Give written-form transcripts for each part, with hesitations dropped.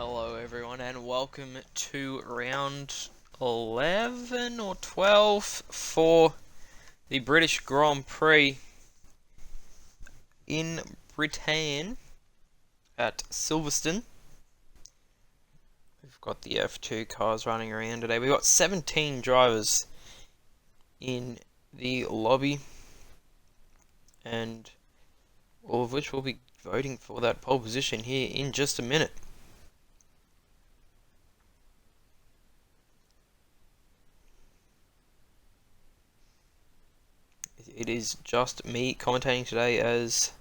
Hello everyone and welcome to round 11 or 12 for the British Grand Prix in Britain at Silverstone. We've got the F2 cars running around today. We've got 17 drivers in the lobby, and all of which will be voting for that pole position here in just a minute. It is just me commentating today as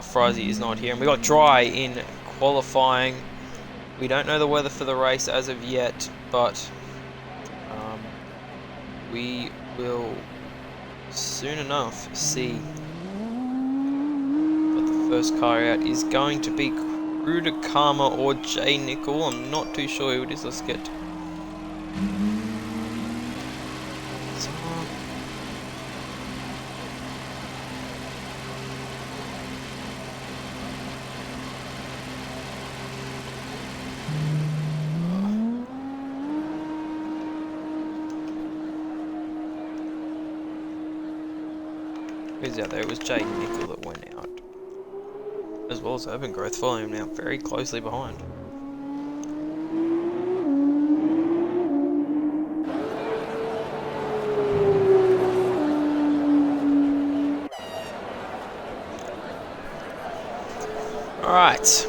Frizy is not here, and we got dry in qualifying. We don't know the weather for the race as of yet, but we will soon enough see. But the first car out is going to be Ruda Karma or Jay Nickel. I'm not too sure who it is. Let's get who's out there? It was Jay Nickel that went out, as well as Urban Growth following him now very closely behind. Alright.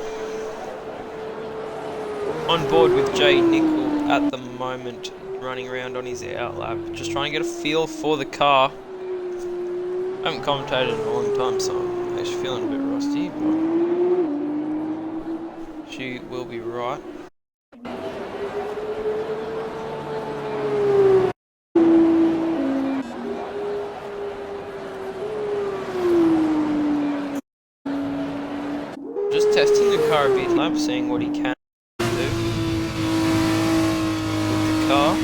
On board with Jay Nickel at the moment, running around on his outlap, just trying to get a feel for the car. I haven't commentated in a long time, so I'm actually feeling a bit rusty, but she will be right. Just testing the car a bit lap, seeing what he can do with the car.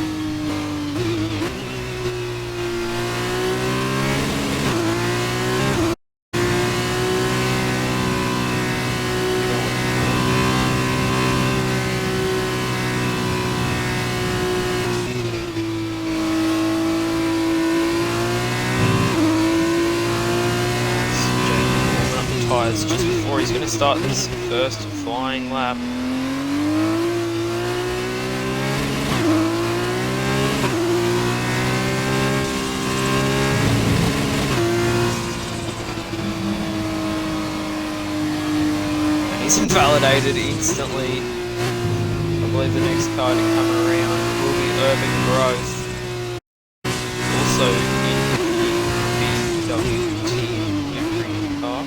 Just before he's going to start this first flying lap. And he's invalidated instantly. I believe the next car to come around will be Urban Growth. Also in the BWT car.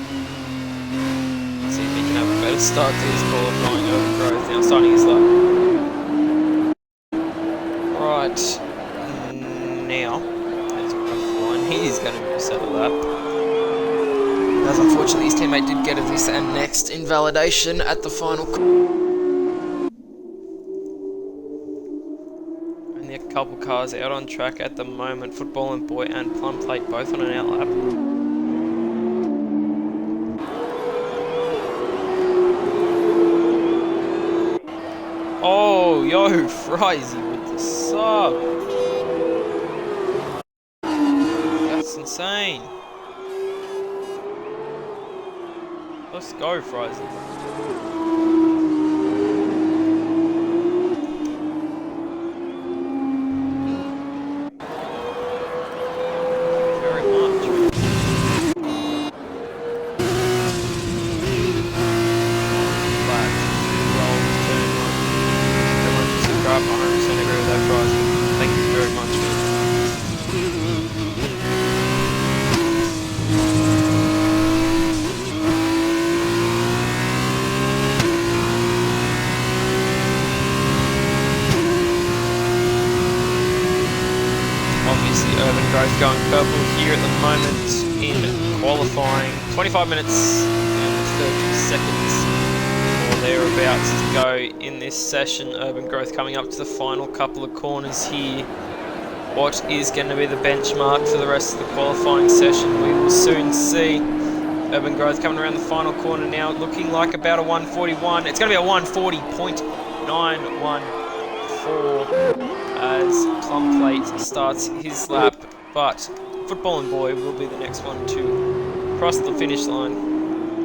See if he can have a better start to his qualifying. Urban Growth now starting his lap. Right, now, there's a rough line. He's going to miss out of that. As unfortunately his teammate did get this and next invalidation at the final. Only a couple cars out on track at the moment. Football and Boy and Plum Plate both on an outlap. Oh, yo, Frizy with the sub. That's insane. Let's go, Frizy. Very much. I 100% agree with that, Frizy. Thank you very much, man. Obviously, Urban Growth going purple here at the moment in qualifying. 25 minutes and 30 seconds. Thereabouts to go in this session. Urban Growth coming up to the final couple of corners here. what is going to be the benchmark for the rest of the qualifying session. We will soon see. Urban Growth coming around the final corner now, looking like about a 141. It's going to be a 140.914 as Plum Plate starts his lap, but Footballin' Boy will be the next one to cross the finish line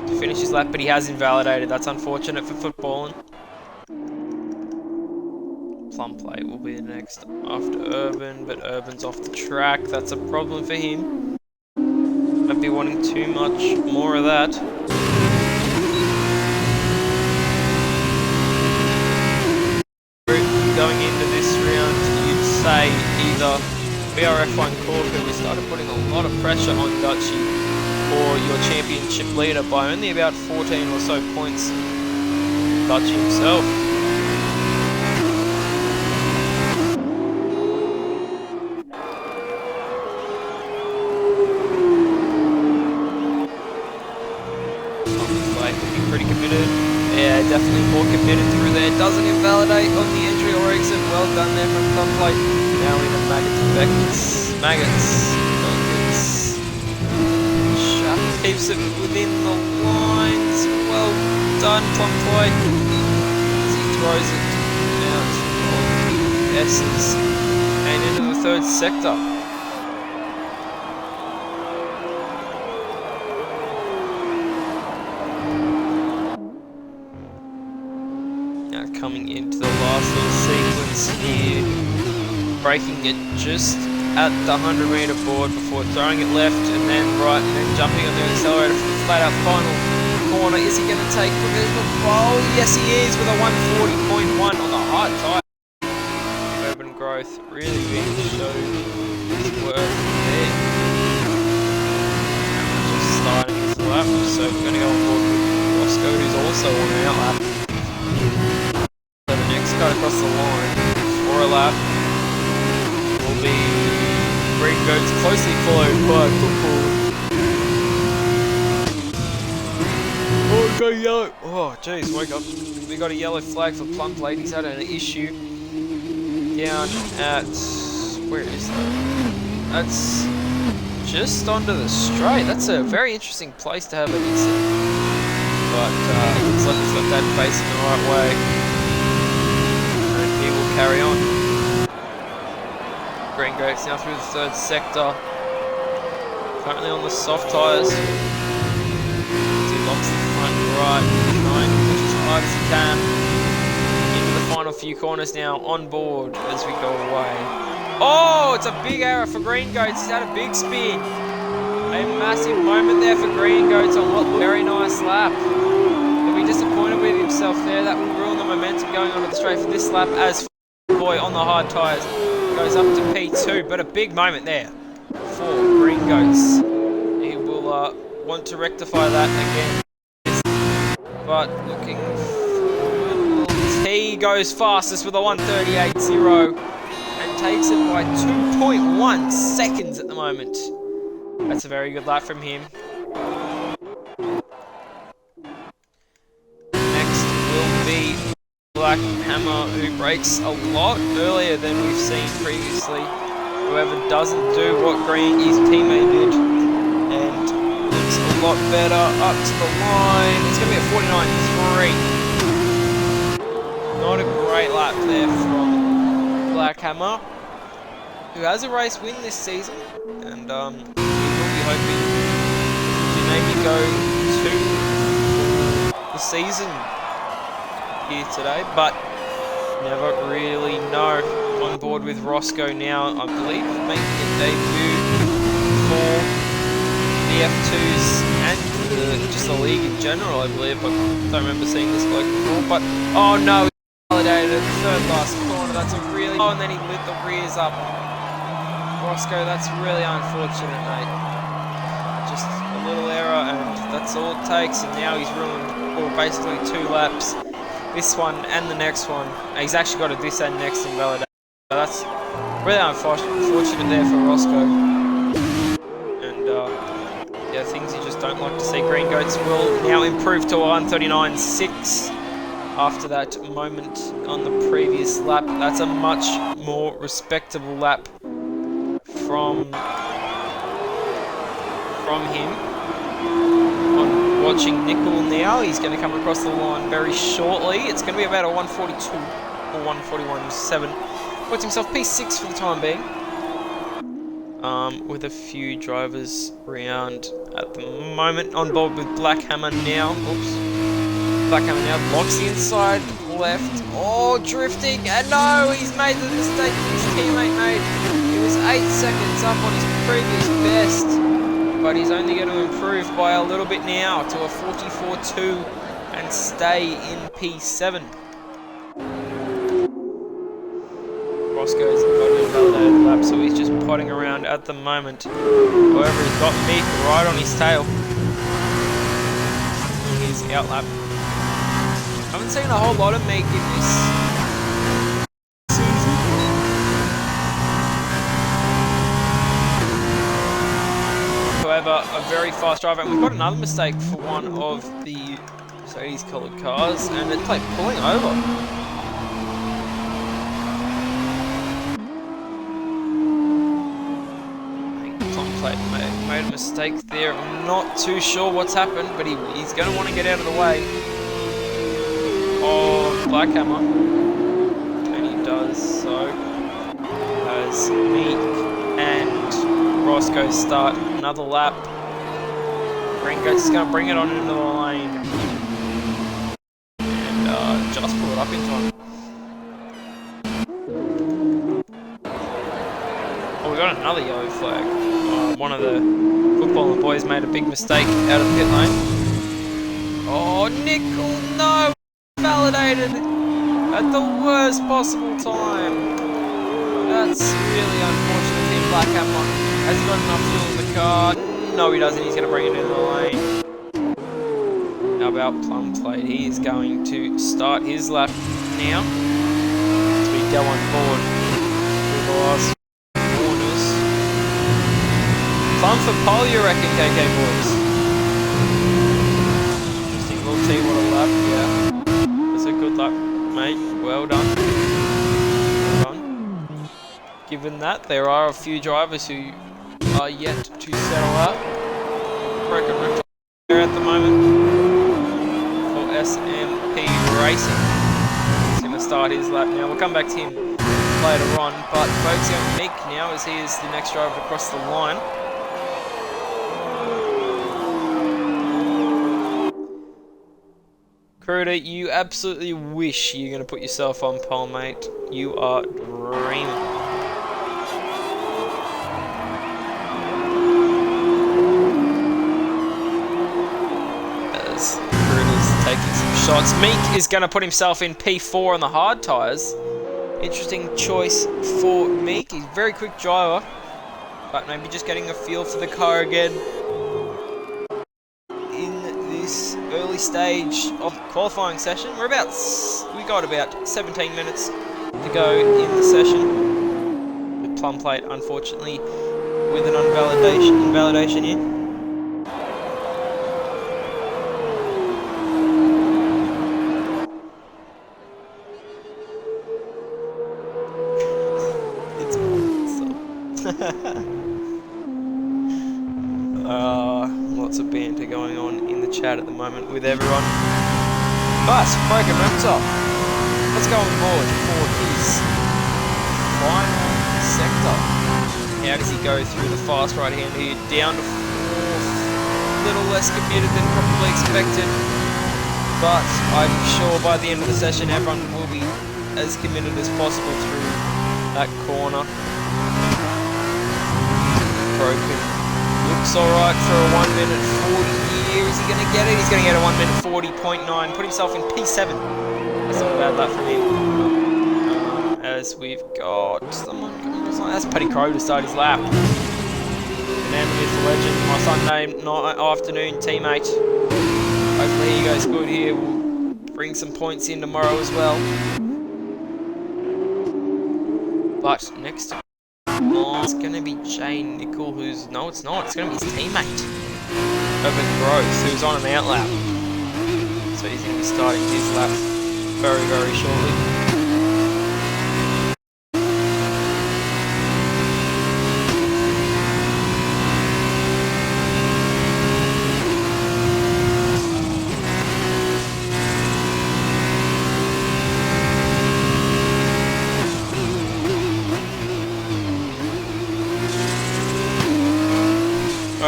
to finish his lap, but he has invalidated. That's unfortunate for Footballin'. Plum Plate will be the next after Urban, but Urban's off the track. That's a problem for him. Might be wanting too much more of that. Going into this round, you'd say either BRF1 Corker, who started putting a lot of pressure on Dutchy, or your championship leader by only about 14 or so points, Dutchy himself. Pretty committed. Yeah, definitely more committed through there. Doesn't invalidate on the entry or exit. Well done there from Plum Plate. Now into Maggots. Sharp keeps it within the lines. Well done, Plum Plate. As he throws it out on the S's and into the third sector. Coming into the last little sequence here, braking it just at the 100-meter board before throwing it left and then right and then jumping on the accelerator for the flat out final corner. Is he going to take provisional? Oh, yes he is, with a 140.1 on the hard tire. Urban Growth really being shown his work there. Just starting his lap, so we're going to go on board with Roscoe, who's also on our lap. Across the line for a lap will be Green Goats, closely followed by Football. Oh, we got a yellow. Oh, jeez, wake up. We got a yellow flag for Plum Plate. He's had an issue down at. Where is that? That's just onto the straight. That's a very interesting place to have an incident. But looks like he's got that facing the right way. He will carry on. Green Goats now through the third sector. Currently on the soft tyres. He locks the front right, trying to push as hard as he can. Into the final few corners now, on board as we go away. Oh, it's a big error for Green Goats. He's had a big spin. A massive moment there for Green Goats on what looked a very nice lap. He'll be disappointed with himself there. That will ruin the momentum going onto the straight for this lap as Boy on the hard tyres goes up to P2, but a big moment there for Green Goats. He will want to rectify that again, but looking forward, he goes fastest with a 138.0 and takes it by 2.1 seconds at the moment. That's a very good lap from him. Next will be Black Hammer, who brakes a lot earlier than we've seen previously. Whoever doesn't do what his teammate did, and looks a lot better up to the line. It's going to be a 49.3. Not a great lap there from Black Hammer, who has a race win this season, and he will be hoping to maybe go to the season here today, but never really know. On board with Roscoe now, I believe, making a debut for the F2s and just the league in general, I believe. I don't remember seeing this bloke before, but oh no, he validated the third last corner. That's a really and then he lit the rears up. Roscoe, that's really unfortunate, mate. Just a little error, and that's all it takes. And now he's ruined, well, basically 2 laps. This one and the next one. He's actually got a this and next invalidation. So that's really unfortunate there for Roscoe. And yeah, things you just don't like to see. Green Goats will now improve to a 139.6 after that moment on the previous lap. That's a much more respectable lap from him on watching Nickel now. He's going to come across the line very shortly. It's going to be about a 142 or 141.7. Puts himself P6 for the time being. With a few drivers around at the moment. On board with Blackhammer now. Oops. Blackhammer now blocks the inside left. Oh, drifting. And no, he's made the mistake his teammate made. He was 8 seconds up on his previous best. But he's only going to improve by a little bit now to a 44.2 and stay in P7. Roscoe's got an invalidated lap, so he's just potting around at the moment. However, he's got Meek right on his tail. He's out lap. Haven't seen a whole lot of Meek in this season. However, a very fast driver, and we've got another mistake for one of the Mercedes coloured cars, and it's like pulling over. Made a mistake there. I'm not too sure what's happened, but he's going to want to get out of the way of Blackhammer. And he does so as Meek and Roscoe start another lap. Ringo's going to bring it on into the lane. And just pull it up in time. Oh, we got another yellow flag. One of the footballer boys made a big mistake out of the pit lane. Oh, Nickel, no! Validated at the worst possible time. That's really unfortunate in Blackhammer. Has he got enough fuel in the car? No, he doesn't. He's going to bring it into the lane. How about Plum Plate? He is going to start his lap now as we go on board with the last corners. Plum for pole, you reckon, KK boys? Interesting, we'll see what a lap, yeah. That's a good lap, mate. Well done. Well done. Given that, there are a few drivers who are yet to settle up. Broken roof there at the moment for SMP Racing. He's going to start his lap now. We'll come back to him later on, but focusing on Meek now as he is the next driver across the line. Cruder, you absolutely wish you're going to put yourself on pole, mate. You are dreaming. As Cruder's taking some shots. Meek is going to put himself in P4 on the hard tyres. Interesting choice for Meek. He's a very quick driver, but maybe just getting a feel for the car again. Early stage of qualifying session. We got about 17 minutes to go in the session. With Plum Plate, unfortunately, with an invalidation here. It's lots of banter going on in the chat at the moment with everyone. But Broken Raptor, let's go on board for his final sector. How does he go through the fast right hand here? Down to fourth. A little less committed than probably expected. But I'm sure by the end of the session everyone will be as committed as possible through that corner. Broken. Looks alright for a 1 minute 40 here. Is he going to get it? He's going to get a 1 minute 40.9. Put himself in P7. That's not a bad lap from him. As we've got someone coming. That's Paddy Crow to start his lap. And then with the legend, my Sunday afternoon teammate. Hopefully he goes good here. We'll bring some points in tomorrow as well. But next to it's going to be Jane Nickel, who's... No, it's not. It's going to be his teammate. Over Growth, who's on an out lap. So he's going to be starting his lap very, very shortly.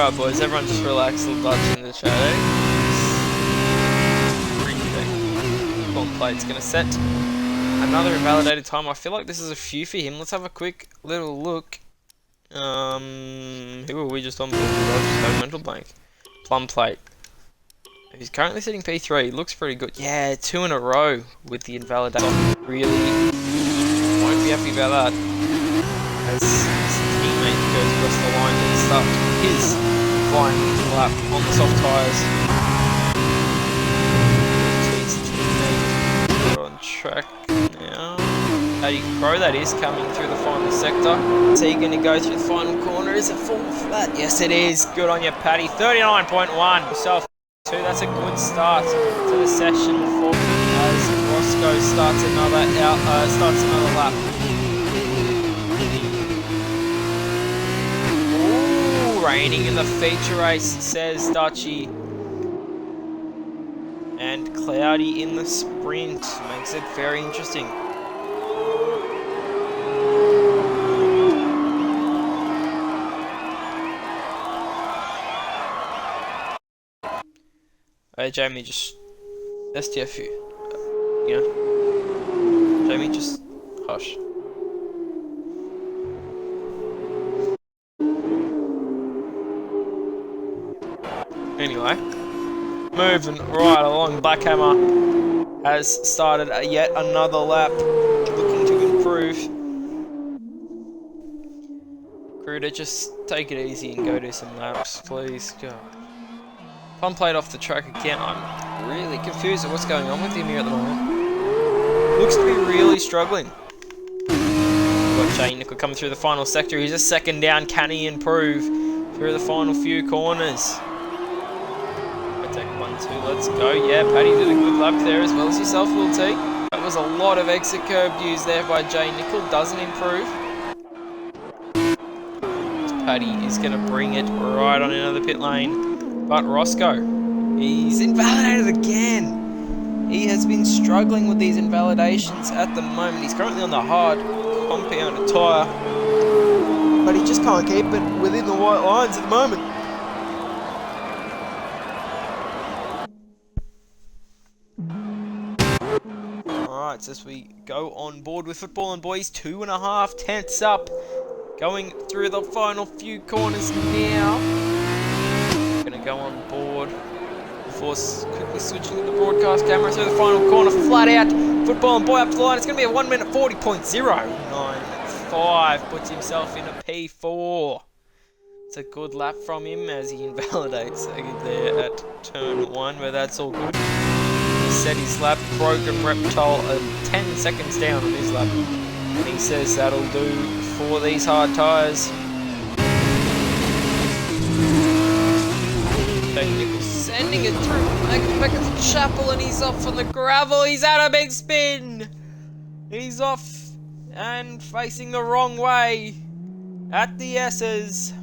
Alright boys, everyone just relax a little Dutch in the chat, eh? Form plate's gonna set another invalidated time. I feel like this is a few for him. Let's have a quick little look. Who are we just on board? I just had a mental blank. Plum plate. He's currently sitting P3. Looks pretty good. Yeah, 2 in a row with the invalidation. Really won't be happy about that. As his teammate goes across the line to start his flying lap on the soft tyres. His teammate on track now. Paddy Crow, that is, coming through the final sector. Is he going to go through the final corner? Is it full flat? Yes, it is. Good on you, Paddy. 39.1. Yourself. That's a good start to the session for as Roscoe starts another lap. Ooh, raining in the feature race, says Dutchy. And cloudy in the sprint, makes it very interesting. Hey Jamie, just STFU. Yeah. Jamie, just hush. Anyway, moving right along, Blackhammer has started yet another lap, looking to improve. Crew to just take it easy and go do some laps, please. God. Plum plate off the track again. I'm really confused at what's going on with him here at the moment. Looks to be really struggling. We've got Jay Nickel coming through the final sector. He's a second down. Can he improve through the final few corners? Take 1-2. Let's go. Yeah, Paddy did a good lap there as well as yourself, Will T. That was a lot of exit curb used there by Jay Nickel. Doesn't improve. Paddy is going to bring it right on into the pit lane. But Roscoe, he's invalidated again. He has been struggling with these invalidations at the moment. He's currently on the hard compounded tyre, but he just can't keep it within the white lines at the moment. Alright, so as we go on board with Football and Boys, 2.5 tenths up, going through the final few corners now. Going to go on board before quickly switching to the broadcast camera through the final corner, flat out. Football and Boy up to the line. It's going to be a 1 minute 40.095. Puts himself in a P4. It's a good lap from him as he invalidates there at turn 1, but that's all good. He set his lap, broken Reptile 10 seconds down on his lap. And he says that'll do for these hard tyres. Sending it through back at the chapel, and he's off on the gravel. He's had a big spin. He's off and facing the wrong way at the S's.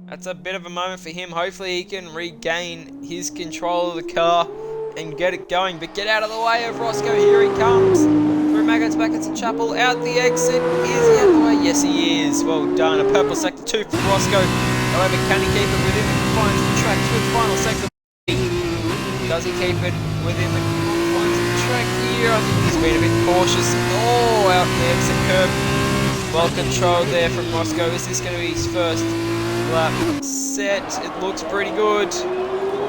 That's a bit of a moment for him. Hopefully he can regain his control of the car and get it going. But get out of the way of Roscoe. Here he comes. Through Maggots back at the chapel. Out the exit. Is he out of the way? Yes, he is. Well done. A purple sector 2 for Roscoe. However, can he keep it within the confines of the track through the final sector? Does he keep it within the confines of the track here? I think he's been a bit cautious. Oh, out the exit curb. Well controlled there from Roscoe. Is this going to be his first lap set? It looks pretty good.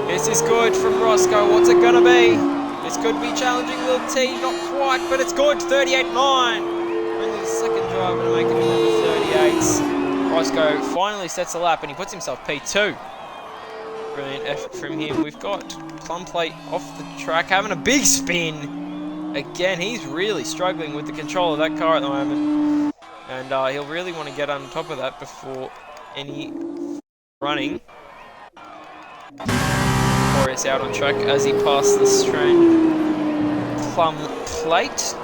This is good from Roscoe. What's it going to be? This could be challenging Lil T. Not quite, but it's good. 38.9. Only the second driver to make it in the 38s. Roscoe finally sets a lap and he puts himself P2. Brilliant effort from him. We've got Plum Plate off the track having a big spin. Again, he's really struggling with the control of that car at the moment. And he'll really want to get on top of that before any running. Boreas out on track as he passed the strange Plum Plate.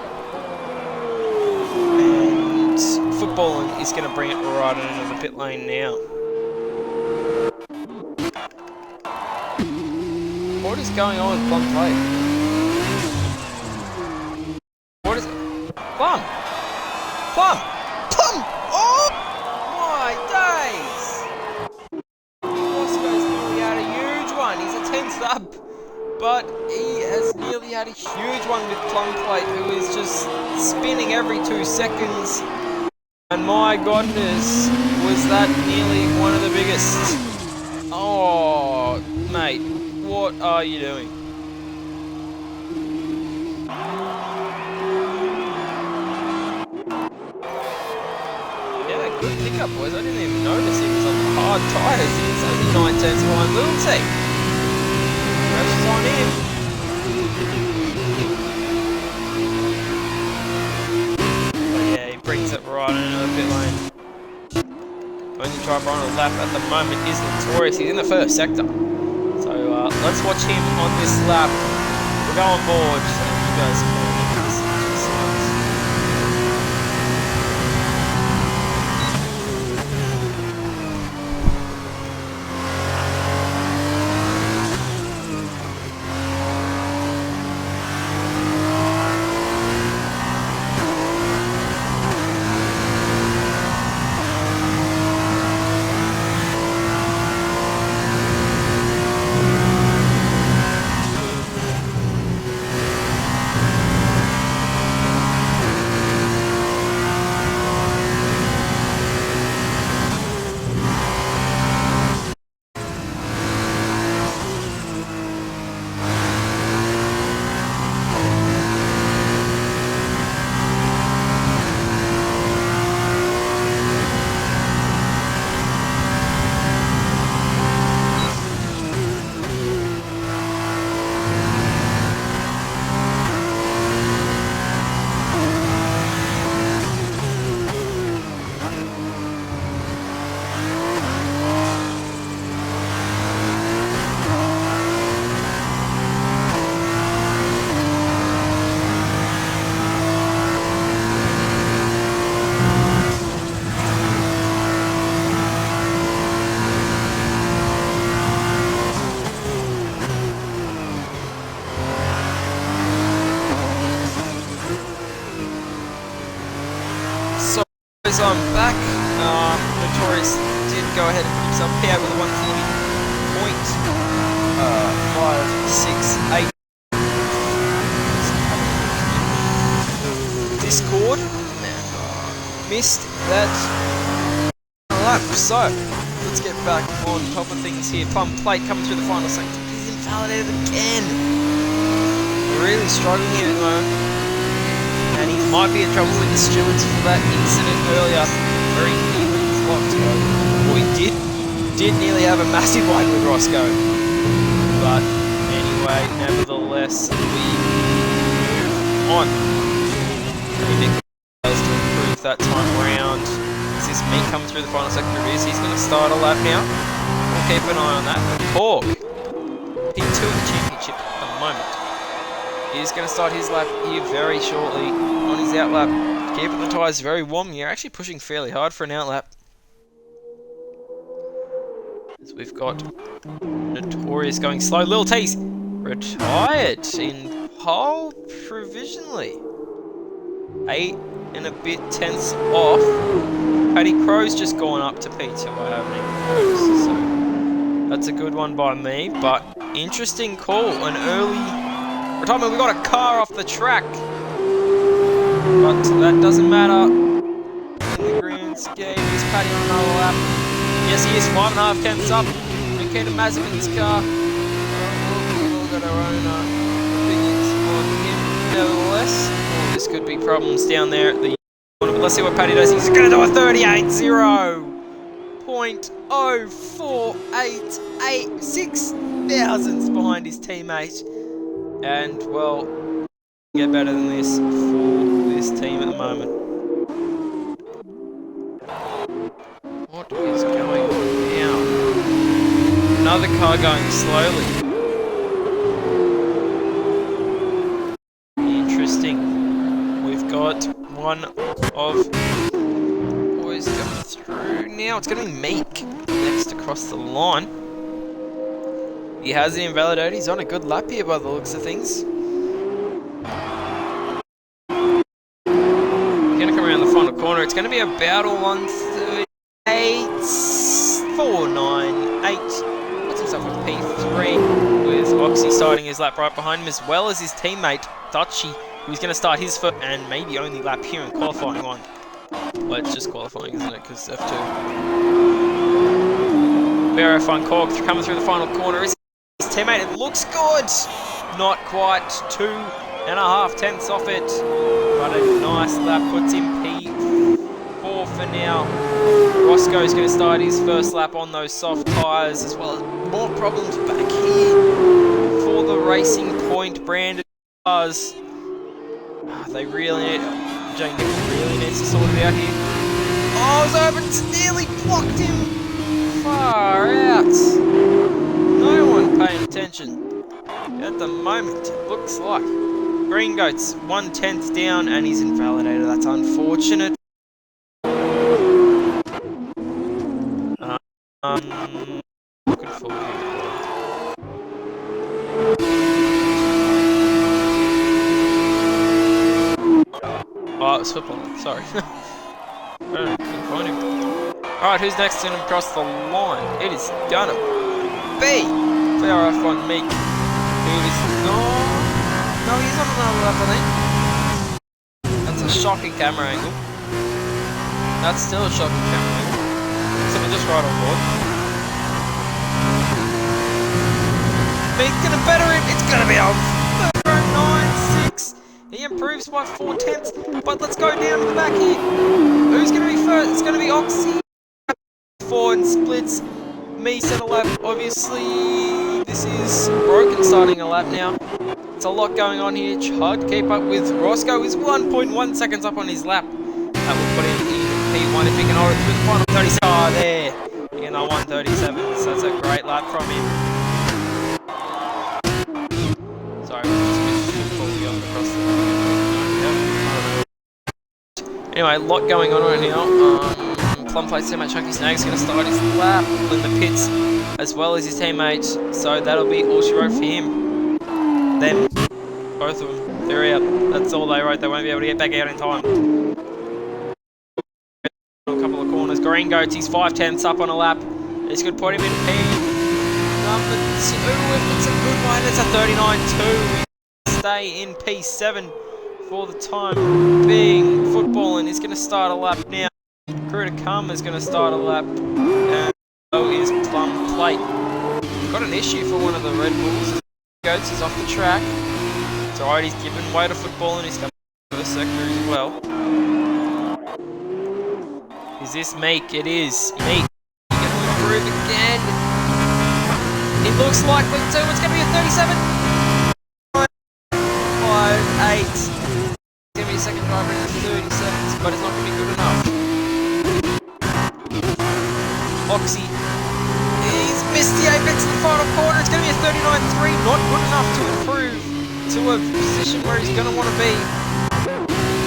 Footballing is going to bring it right into the pit lane now. What is going on with Plum Plate? What is it? Plum! Plum! Plum! Oh! My days! but he has nearly had a huge one with Plumplate, who is just spinning every 2 seconds. And my goodness, was that nearly one of the biggest. Oh, mate, what are you doing? Yeah, good pickup, boys. I didn't even notice he was on the hard tyres. He's only 9 tenths behind Little T. Pressure's on him. But yeah, he brings it right into the pit lane. Only driver on a lap at the moment is Notorious. He's in the first sector. So let's watch him on this lap. We'll go on board so you guys can listen to the sounds. I'm back. Notorious did go ahead and put himself here with a 140.568. Discord and missed that lap. So let's get back on top of things here. Plumplate coming through the final sector. He's invalidated again. We're really struggling here at the moment. And he might be in trouble with the stewards for that incident earlier, where he nearly clocked. Well, he did nearly have a massive one with Roscoe. But anyway, nevertheless, we move on. Maybe fails to improve that time around. Is this me coming through the final sector? He's going to start a lap now. We'll keep an eye on that. Korg, P2 in the championship at the moment. He's going to start his lap here very shortly on his outlap. Keeping the tyres very warm here. Actually pushing fairly hard for an outlap. As we've got Notorious going slow. Lil T's retired in pole provisionally. 8 and a bit tenths off. Paddy Crow's just gone up to P2. I haven't even noticed. So that's a good one by me. But interesting call. An early retirement. We got a car off the track, but that doesn't matter. In the grand scheme, is Paddy on another lap? Yes, he is 5.5 tenths up. Nikita Mazepin in his car. We've all got our own opinions on him. Nevertheless, this could be problems down there at the. Let's see what Paddy does. He's going to do a 38.0486 thousandths behind his teammate. And, well, get better than this for this team at the moment. What is going on now? Another car going slowly. Interesting. We've got one of boys coming through now. It's going to be Meek next across the line. He has it invalidated. He's on a good lap here by the looks of things. Going to come around the final corner. It's going to be about a 138.498. Puts himself with P3 with Oxy starting his lap right behind him, as well as his teammate, Dutchy, who's going to start his first and maybe only lap here in qualifying one. Well, it's just qualifying, isn't it? Because F2. Very fun cork coming through the final corner. Is his teammate? It looks good. Not quite 2.5 tenths off it, but a nice lap puts him P4 for now. Roscoe's going to start his first lap on those soft tyres, as well as more problems back here for the Racing Point branded cars. They really need. Jane really needs to sort it out here. Oh, Zerban's nearly blocked him. Far out. No one paying attention at the moment, it looks like. Green Goat's 1/10 down and he's invalidated. That's unfortunate. Looking forward. Oh, it's football. Sorry. Couldn't find him. Alright, who's next to him across the line? It is gonna be FormulaOCE Meek. Who is no, he's on another lap, I think. That's a shocking camera angle. That's still a shocking camera angle. So we're just right on board. Meek's gonna better him. It's gonna be a 9.6. He improves by 4/10, but let's go down to the back here. Who's going to be first? It's going to be Oxy. 4 and splits. Me set a lap. Obviously, this is broken starting a lap now. It's a lot going on here. Hard to keep up with. Roscoe is 1.1 seconds up on his lap. That will put him in P1 if he can hold it through the final 37. Oh, there. Again, 1:37. So that's a great lap from him. Sorry, anyway, a lot going on right now. Plum Plate teammate Chunky Snake's going to start his lap in the pits, as well as his teammate. So that'll be all she wrote for him. Them, both of them, they're out. That's all they wrote. They won't be able to get back out in time. A couple of corners. Green Goats, he's 5/10 up on a lap. This could put him in P number 2 if it's a good one. It's a 39.2. Stay in P7 for the time being. Football, and he's going to start a lap now. Crew to come is going to start a lap. And so is Plum Plate. Got an issue for one of the Red Bulls. Goats is off the track. It's alright, he's given way to football and he's coming to the sector as well. Is this Meek? It is. Meek. He's going to improve again. It looks likely to. It's going to be a 37. 5.8. It's going to be a second driver in 30 seconds, but it's not going to be good enough. Oxy. He's missed the apex in the final quarter. It's going to be a 39.3. Not good enough to improve to a position where he's going to want to be.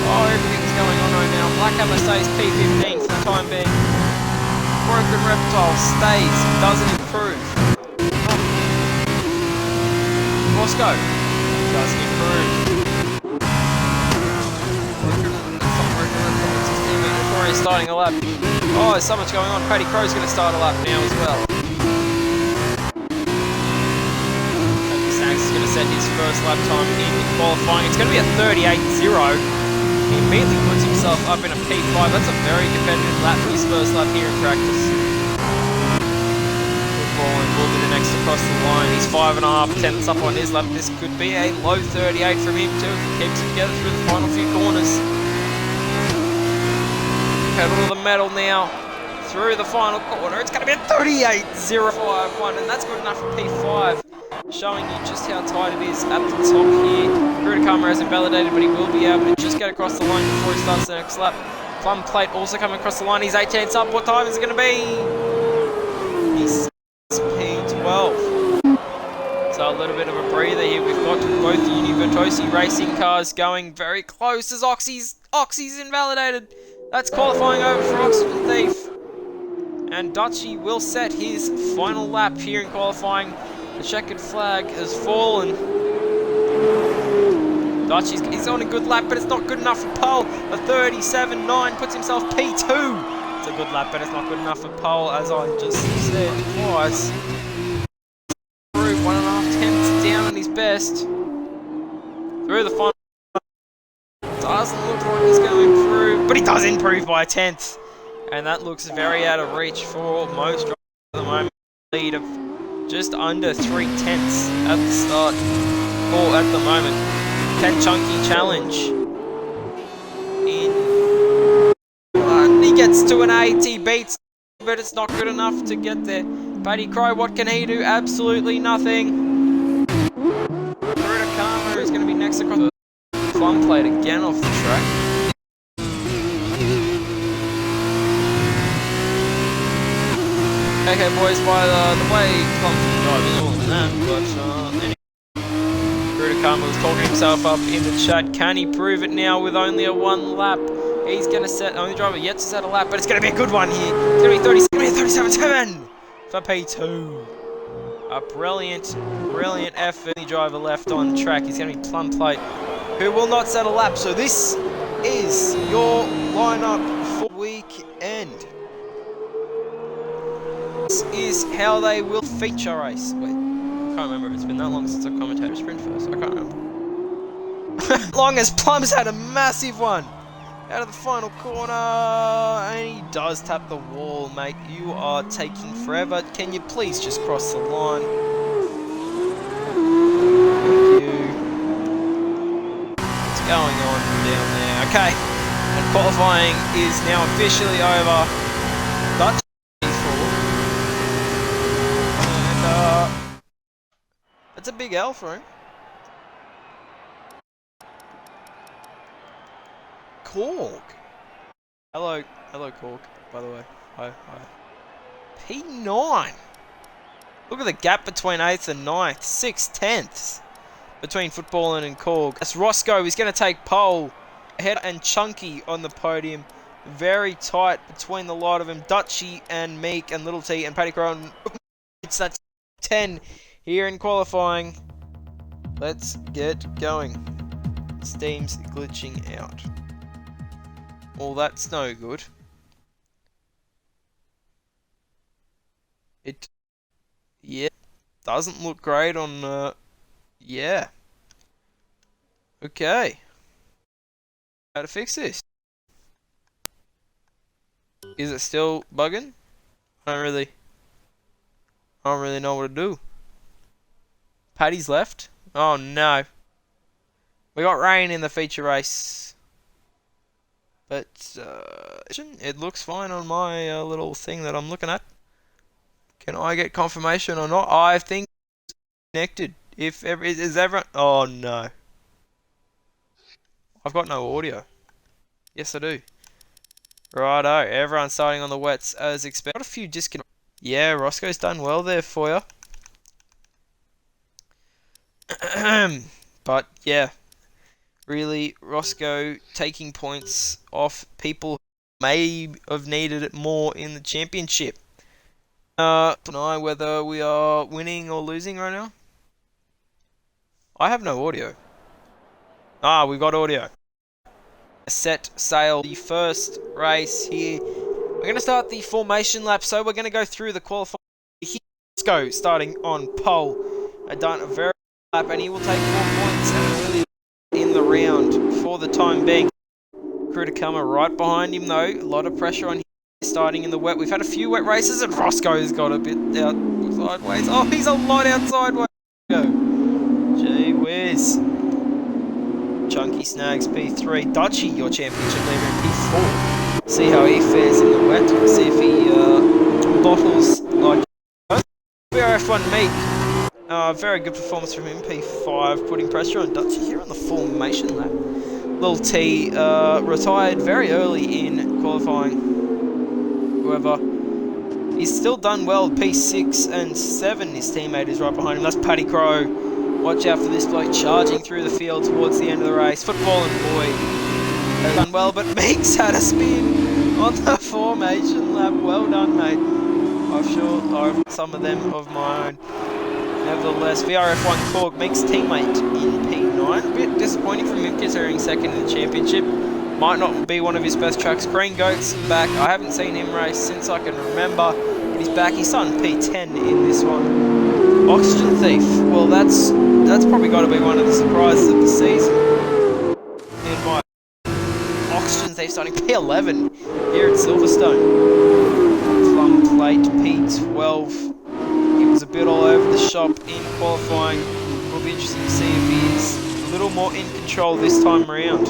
Oh, everything's going on right now. Black Hammer stays P15 for the time being. Broken Reptile stays, doesn't improve. Roscoe doesn't improve. Notorious starting a lap. Oh, there's so much going on. Paddy Crow's going to start a lap now as well. Snags is going to set his first lap time in qualifying. It's going to be a 38.0. He immediately puts himself up in a P5. That's a very competitive lap for his first lap here in practice. Football will be the next across the line. He's 5.5 tenths up on his lap. This could be a low 38 from him too if he keeps it together through the final few corners. Pedal to the metal now through the final corner. It's going to be a 38.051, and that's good enough for P5. Showing you just how tight it is at the top here. Crudicama hasn't validated, but he will be able to just get across the line before he starts the next lap. Plum Plate also coming across the line. He's 8 tenths up. What time is it going to be? He's P12. So a little bit of a breather here. We've got both FormulaOCE racing cars going very close as Oxy's invalidated. That's qualifying over for Oxygen Thief. And Dutchy will set his final lap here in qualifying. The checkered flag has fallen. Dutchy's on a good lap, but it's not good enough for pole. A 37.9 puts himself P2. It's a good lap, but it's not good enough for pole, as I just said twice. 1.5 tenths best. Through the final. Doesn't look like he's going to improve, but he does improve by a 10th. And that looks very out of reach for most drivers at the moment. Lead of just under 3/10 at the start, or at the moment. Can Chunky challenge? He gets to an 8, he beats, but it's not good enough to get there. Paddy Crow, what can he do? Absolutely nothing. Karma is going to be next across the plum plate again off the track. Okay, boys, by the way, Plum's driving all of that, but anyway. Karma was talking himself up in the chat. Can he prove it now with only a 1 lap? He's going to set, only driver yet to set a lap, but it's going to be a good one here. It's going to be 37.7 for P2. A brilliant effort. The driver left on track. He's going to be Plum Plate, who will not set a lap. So this is your lineup for weekend. This is how they will feature race. Wait, I can't remember. It's been that long since I commentated sprint first. I can't remember. Long as Plum's had a massive one. Out of the final corner, and he does tap the wall, mate. You are taking forever. Can you please just cross the line? Thank you. What's going on down there? Okay, and qualifying is now officially over. Dutch and it's a big L for him. Cork. Hello Cork, by the way. Hi. P9. Look at the gap between 8th and 9th. 6/10 between Footballin' and Cork. That's Roscoe. He's going to take pole. Ahead and Chunky on the podium. Very tight between the lot of them. Dutchy and Meek and Little T and Paddy Crow. It's that 10 here in qualifying. Let's get going. Steam's glitching out. Well, that's no good. It, yeah, doesn't look great on, yeah. Okay. How to fix this? Is it still bugging? I don't really know what to do. Paddy's left. Oh no. We got rain in the feature race. But it looks fine on my little thing that I'm looking at. Can I get confirmation or not? I think it's connected. Is everyone? Oh no. I've got no audio. Yes, I do. Righto. Everyone's starting on the wets as expected. Got a few disconnects. Yeah, Roscoe's done well there for you. But yeah. Really, Roscoe taking points off people who may have needed it more in the championship. Deny whether we are winning or losing right now. I have no audio. Ah, we've got audio. Set sail. The first race here. We're going to start the formation lap, so we're going to go through the qualifying. Here, Roscoe starting on pole. Done a very good lap, and he will take 4 points and really in the round for the time being. Crew to come right behind him though. A lot of pressure on him starting in the wet. We've had a few wet races and Roscoe's got a bit out sideways. Oh, he's a lot out sideways. Gee whiz. Chunky snags P3. Dutchy, your championship leader in P4. See how he fares in the wet. See if he bottles like BRF1 Meek. Very good performance from him, P5, putting pressure on Dutchy here on the formation lap. Little T retired very early in qualifying. However, he's still done well, P6 and 7. His teammate is right behind him. That's Paddy Crow. Watch out for this bloke charging through the field towards the end of the race. Footballin' boy has done well, but Meek's had a spin on the formation lap. Well done, mate. I've some of them of my own. Nevertheless, VRF1 Cork Meek's teammate in P9. A bit disappointing from him considering second in the championship. Might not be one of his best tracks. Green Goat's back. I haven't seen him race since I can remember. But he's back. He's on P10 in this one. Oxygen Thief. Well, that's that's probably got to be one of the surprises of the season. In my Oxygen safe starting P11 here at Silverstone. Plum plate P12. He was a bit all over the shop in qualifying. Will be interesting to see if he is a little more in control this time around.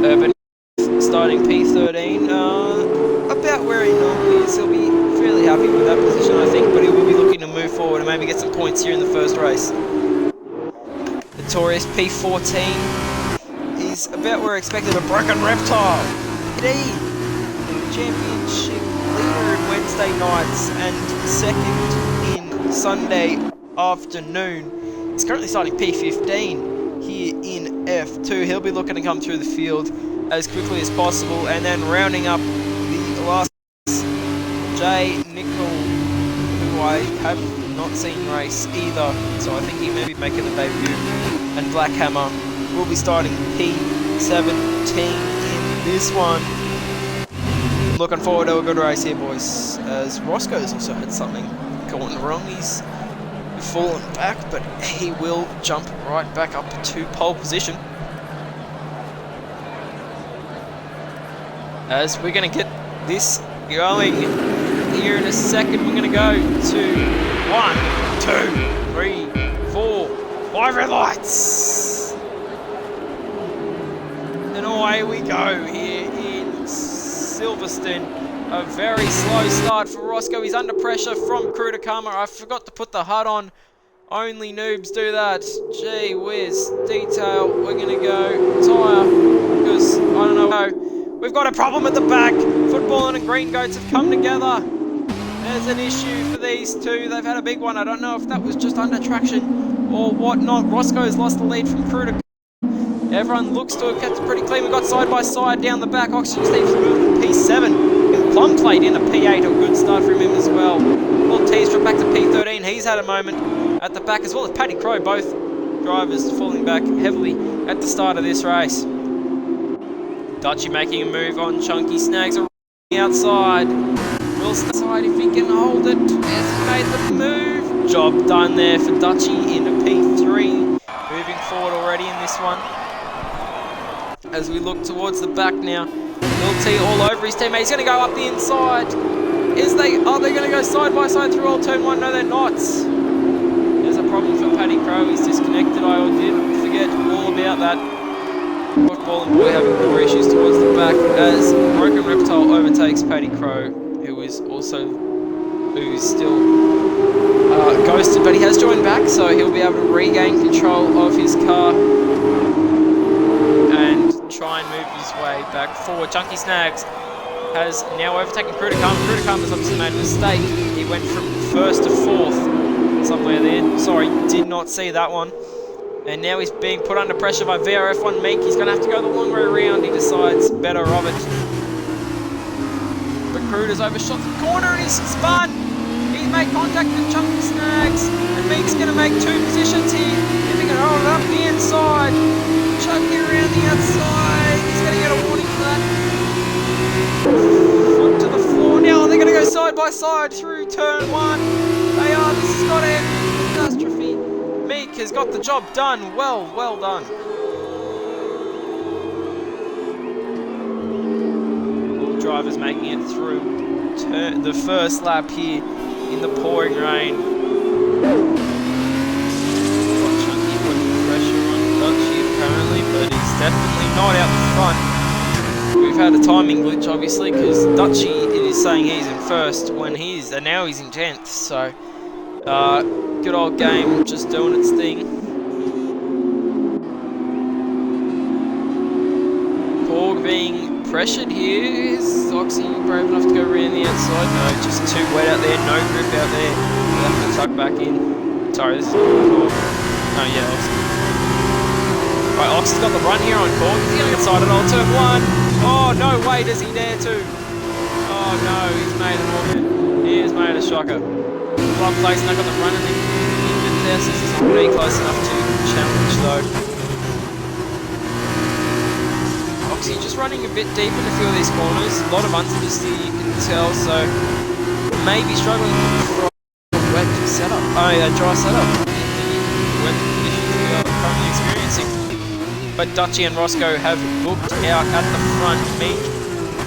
Urban starting P13, about where he normally is. He'll be fairly happy with that position, I think, but he will be looking to move forward and maybe get some points here in the first race. Notorious P14, he's about where I expected. A broken reptile. The championship leader in Wednesday nights and second in Sunday afternoon. He's currently starting P15 here in F2. He'll be looking to come through the field as quickly as possible, and then rounding up the last Jay Nickel, who I have not seen race either, so I think he may be making a debut. And Blackhammer will be starting P17 in this one. Looking forward to a good race here, boys, as Roscoe's also had something going wrong. He's fallen back, but he will jump right back up to pole position. As we're going to get this going here in a second, we're going to go to 1, 2, 3, 4, 5 red lights. And away we go here in Silverstone. A very slow start for Roscoe. He's under pressure from Crew to Karma. I forgot to put the HUD on. Only noobs do that. Gee whiz. Detail. We're going to go tyre. Because, I don't know. We've got a problem at the back. Football and Green Goats have come together. There's an issue for these two. They've had a big one. I don't know if that was just under traction or whatnot. Roscoe's lost the lead from Crew to Karma. Everyone looks to have kept it pretty clean. We've got side by side down the back. Oxygen Steve's moved to P7. And Plum Plate in a P8. A good start from him as well. Well, T's dropped back to P13. He's had a moment at the back, as well as Paddy Crow. Both drivers falling back heavily at the start of this race. Dutchie making a move on Chunky Snags around the outside. Wilson side if he can hold it. Has made the move. Job done there for Dutchie in a P3. Moving forward already in this one. As we look towards the back now, Lil T all over his teammate. He's going to go up the inside. Are they going to go side by side through old turn 1? No, they're not. There's a problem for Paddy Crow. He's disconnected. I did forget all about that. Football and Boy having more issues towards the back as Broken Reptile overtakes Paddy Crow, who is still ghosted, but he has joined back, so he'll be able to regain control of his car and try and move his way back forward. Chunky Snags has now overtaken Crew to Karma. Crew to Karma's obviously made a mistake. He went from 1st to 4th somewhere there. Sorry, did not see that one. And now he's being put under pressure by VRF1 Meek. He's going to have to go the long way around. He decides better of it. The Cruder's overshot the corner and he's spun. He's made contact with Chunky Snags. And Meek's going to make 2 positions here. If he can hold it up the inside. Chunky around the outside. He's going to get a warning for that. Foot to the floor. Now they're going to go side by side through turn 1. They are. This has got to end catastrophe. Meek has got the job done. Well done. All drivers making it through the first lap here in the pouring rain. Got Chunky putting pressure on Dutchie apparently, but he's definitely not out the front. We've had a timing glitch obviously, because Dutchie, it is saying he's in first when and now he's in 10th, so good old game just doing its thing. Korg being pressured here. Is Oxy brave enough to go around the outside? No, just too wet out there, no grip out there. We'll have to tuck back in. Sorry, this is Korg. No, yeah, Oxy. Right, Oxy's got the run here on Korg. He's going inside at old turn 1. Oh, no way does he dare to. Oh no, he's made an organ. He has made a shocker. Plum Plate's not got the run in there, so this is not going to be close enough to challenge though. Oxy just running a bit deep in a few of these corners. A lot of uncertainty you can tell, so maybe struggling for a wet setup. Oh yeah, dry setup in the definitely experiencing. But Dutchy and Roscoe have booked out at the front. Meek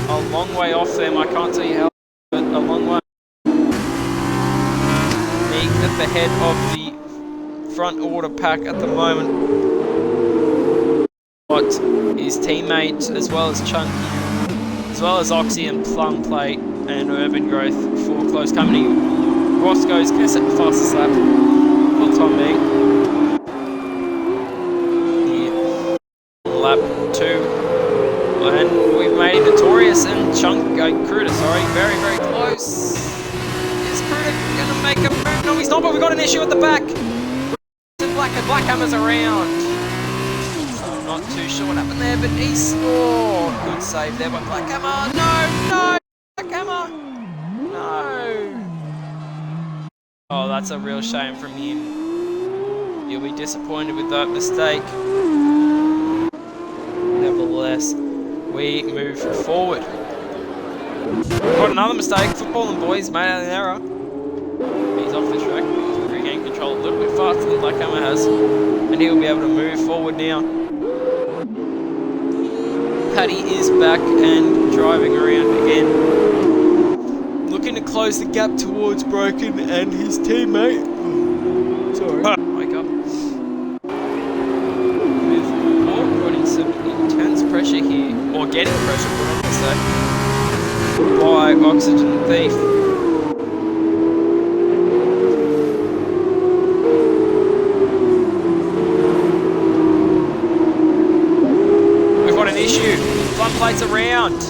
a long way off them. I can't tell you how, but a long way. Meek at the head of the front order pack at the moment. But his teammates, as well as Chunky, as well as Oxy and Plum Plate and Urban Growth for close company. Roscoe's going to set the fastest lap for the time being. Lap 2, and we've made it Notorious and Cruder, sorry, very, very close. Is Cruder gonna make a move? No, he's not, but we've got an issue at the back. Black Hammer's around. I'm not too sure what happened there, but he's, oh, good save there by Black Hammer. No, Black Hammer, no. Oh, that's a real shame from him. He'll be disappointed with that mistake. Nevertheless, we move forward. Got another mistake. Football and Boys made an error. He's off the track. He's regained control a little bit faster than Black Hammer has, and he'll be able to move forward now. Paddy is back and driving around again, looking to close the gap towards Broken and his teammate. Sorry. Wake up. Some intense pressure here, or getting pressure, what I'm going to say, by Oxygen Thief. We've got an issue. Front plate's around.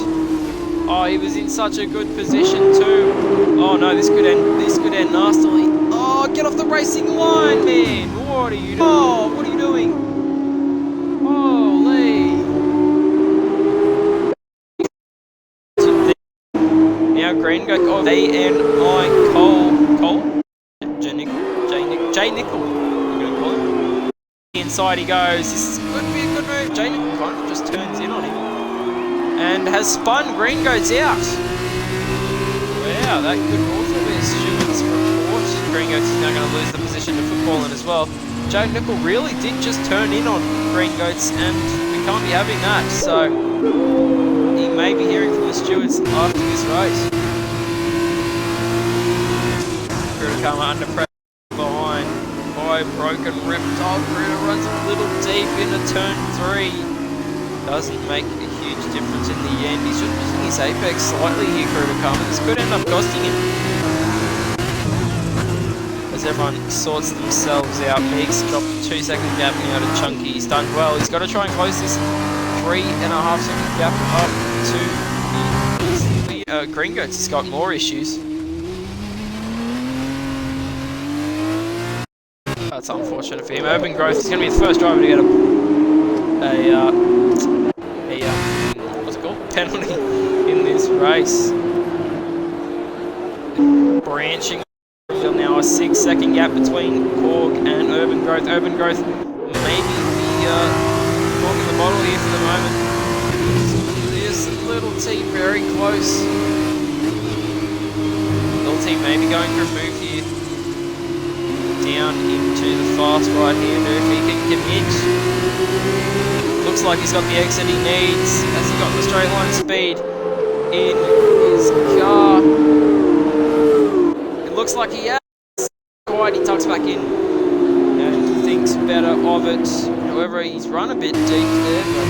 Oh, he was in such a good position too. Oh no, this could end nastily. Oh, get off the racing line, man. What are you doing? Oh, what are you doing? Green go, oh, A-N-I Cole, J Nickel, I'm going to call him. Inside he goes, this could be a good move. J Nickel kind of just turns in on him and has spun. Green goes out. Wow, that could also be a Stewart's report. Green Goats is now going to lose the position to Footballing as well. J Nickel really did just turn in on Green Goats, and we can't be having that, so he may be hearing from the stewards after this race. Come under pressure behind by Broken Reptile. Cruder runs a little deep into turn 3. Doesn't make a huge difference in the end. He's just losing his apex slightly here, Cruder Karma. This could end up costing him. As everyone sorts themselves out, Meeks dropped a 2-second gap now to Chunky. He's done well. He's got to try and close this 3.5-second gap up to Green Goats. He's got more issues. That's unfortunate for him. Urban Growth is going to be the first driver to get what's it called? Penalty in this race. Branching now a 6-second gap between Korg and Urban Growth. Urban Growth maybe the cork in the bottle here for the moment. There's Little T very close. Little T maybe going for a move here. Down into the fast right-hander if he can commit. Looks like he's got the exit he needs. Has he got the straight line speed in his car? It looks like he has. Quite, he tucks back in and thinks better of it. However, he's run a bit deep there, but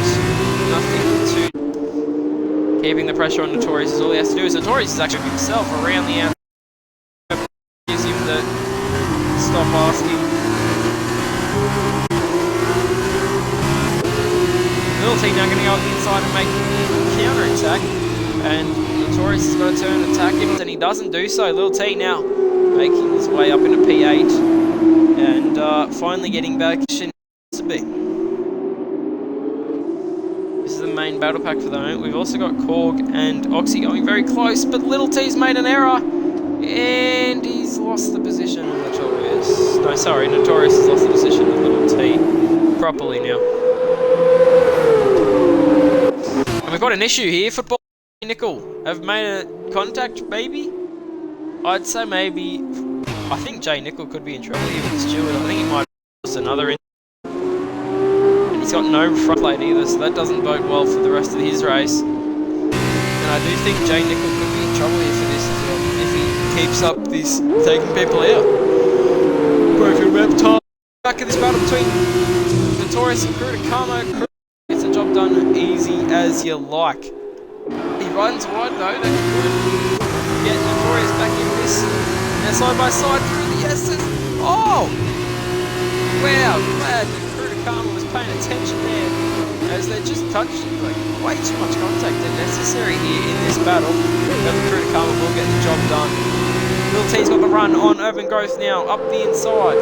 nothing too. Keeping the pressure on Notorious is all he has to do. Notorious is actually himself around the outside. Gives him the stop asking. Little T now going to go on the inside and make the counter attack, and Notorious has got to turn and attack him, and he doesn't do so. Little T now making his way up into P8 and finally getting back to be. This is the main battle pack for the moment. We've also got Korg and Oxy going very close, but Little T's made an error and he's lost the position. Notorious. No, sorry, Notorious has lost the position of Little T properly now. And we've got an issue here. Football Nickel have made a contact, maybe? I'd say maybe. I think Jay Nickel could be in trouble here with the steward. I think he might have lost another in. he's got no front plate either, so that doesn't bode well for the rest of his race. And I do think Jay Nickel could be in trouble here for this as well, if he keeps up this taking people out. Broken rep time. Back in this battle between Notorious and Crew to Karma. Crew gets the job done easy as you like. He runs wide though, that could get Notorious back in this. Now side by side through the S's. Oh! Wow, glad that Crew to Karma was paying attention there, as they just touched like way too much contact than necessary here in this battle. But the Crew to Karma will get the job done. Lil T's got the run on Urban Growth now, up the inside.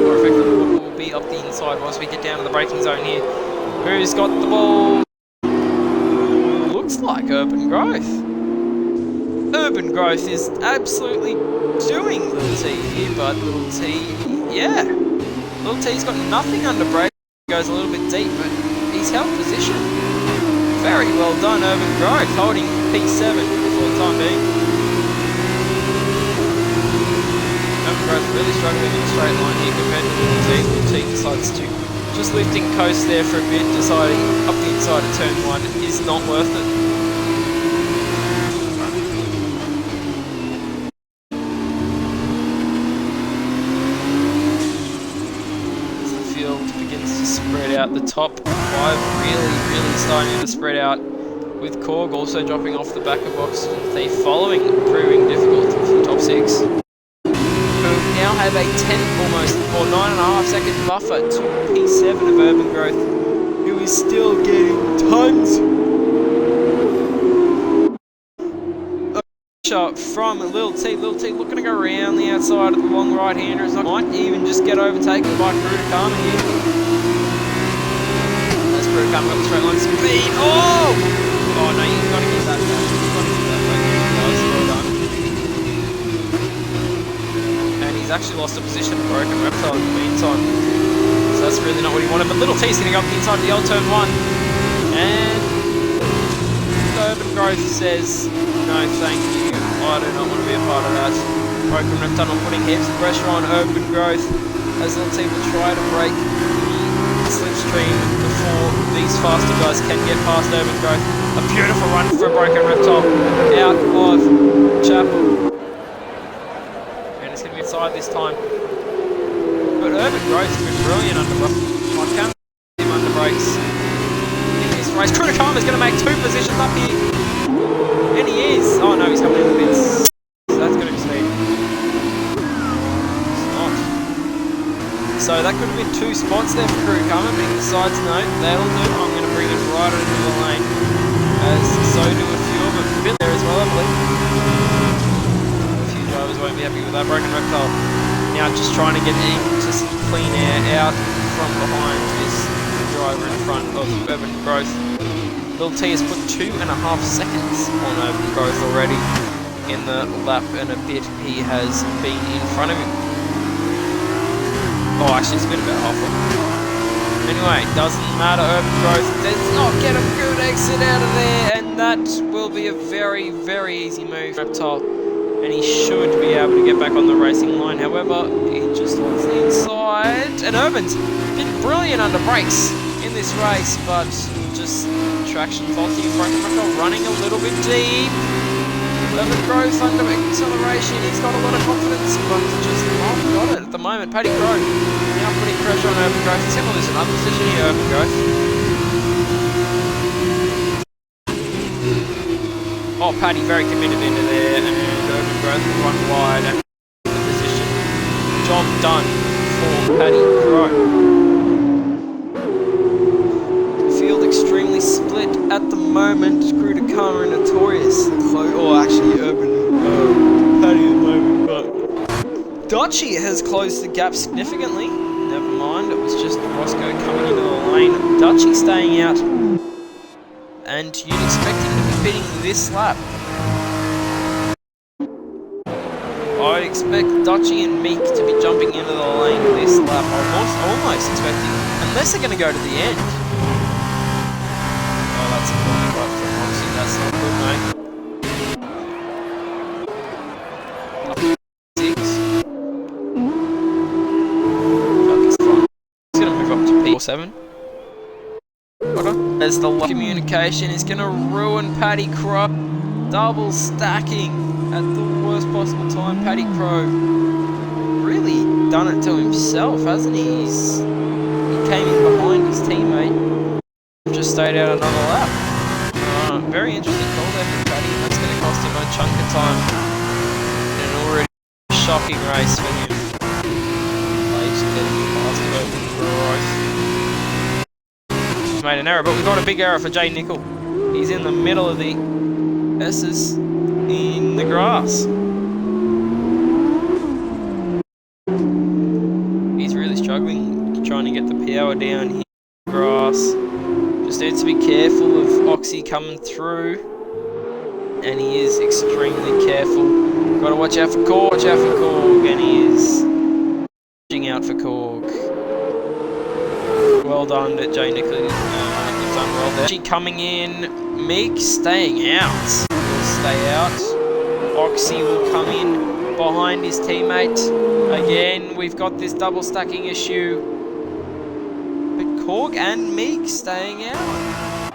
Or effectively will be up the inside once we get down to the braking zone here. Who's got the ball? Looks like Urban Growth. Urban Growth is absolutely doing Lil T here, but Lil T, yeah. Lil T's got nothing under brake. Goes a little bit deep, but he's held position. Very well done, Urban Growth, holding P7 for the time being. Urban Growth really struggling in a straight line here compared to Lil T. Lil T decides to just lifting coast there for a bit, deciding up the inside of turn 1 is not worth it. Spread out. The top 5 really starting to spread out, with Korg also dropping off the back of box. They following, proving difficult for the top 6. Who now have a 10 almost or 9.5 second buffer to P7 of Urban Growth, who is still getting tons of pressure from Lil T. Lil T looking to go around the outside of the long right hander. It's not, might even just get overtaken by Crew to Karma here. Crew to Karma got the straight line speed. Oh! Oh no, you've got to get that back. You've got to get that back. That was well done. And he's actually lost a position to Broken Reptile in the meantime. So that's really not what he wanted. But Little T's going to go up the inside of the old turn 1. And Urban Growth says, no thank you. I do not want to be a part of that. Broken Reptile putting heaps of pressure on Urban Growth, as Little T will try to break slipstream before these faster guys can get past Urban Growth. A beautiful run for a Broken Reptile out of Chapel. And it's going to be inside this time. But Urban Growth has been brilliant under brakes. I can't see him under brakes in this race. Crew to Karma is going to make 2 positions up here. And he is. Oh no, he's coming in the bits. So that's going to be speed. So that could have been 2 spots there for Crew to Karma, but he decides no, that'll do. I'm going to bring it right into the lane, as so do a few of them. Been there as well, I believe. A few drivers won't be happy with that. Broken Reptile now just trying to get into some clean air out from behind this driver in front of Urban Growth. Lil T has put 2.5 seconds on Urban Growth already in the lap and a bit he has been in front of him. Oh, actually, it's been about halfway. Anyway, doesn't matter, Urban Growth does not get a good exit out of there, and that will be a very easy move for Reptile. And he should be able to get back on the racing line. However, he just wants the inside. And Urban's been brilliant under brakes in this race, but just traction faulty. Broken Reptile running a little bit deep. Urban Growth under acceleration, he's got a lot of confidence, but just not got it at the moment. Paddy Crow now putting pressure on Urban Growth. He's going to lose another position here, Urban Growth. Oh, Paddy very committed into there, and Urban Growth will run wide and the position. Job done for Paddy Crow. Field extremely split at the moment. Crew to Karma and Notorious. Or actually Urban Paddy at the moment, but Dutchy has closed the gap significantly. Never mind, it was just Roscoe coming into the lane. Dutchy staying out. And you'd expect him to be beating this lap. I'd expect Dutchy and Meek to be jumping into the lane this lap. I'm almost expecting, unless they're going to go to the end. Oh, that's a corner right from Moxie. That's not good, mate. Up 6. Fuck, it's fine. He's going to move up to P8. 4-7. As the communication is going to ruin Paddy Crow. Double stacking at the worst possible time. Paddy Crow really done it to himself, hasn't he? He came in behind his teammate. Just stayed out another lap. Very interesting call there for Paddy. That's going to cost him a chunk of time in an already shocking race for him. He's made an error, but we've got a big error for Jay Nickel. He's in the middle of the S's in the grass. He's really struggling trying to get the power down here in the grass. Just needs to be careful of Oxy coming through. And he is extremely careful. Got to watch out for Korg, and he is watching out for Korg. Well done to Jay Nickel. You've done well there. She coming in. Meek staying out. Will stay out. Oxy will come in behind his teammate. Again, we've got this double stacking issue. But Korg and Meek staying out.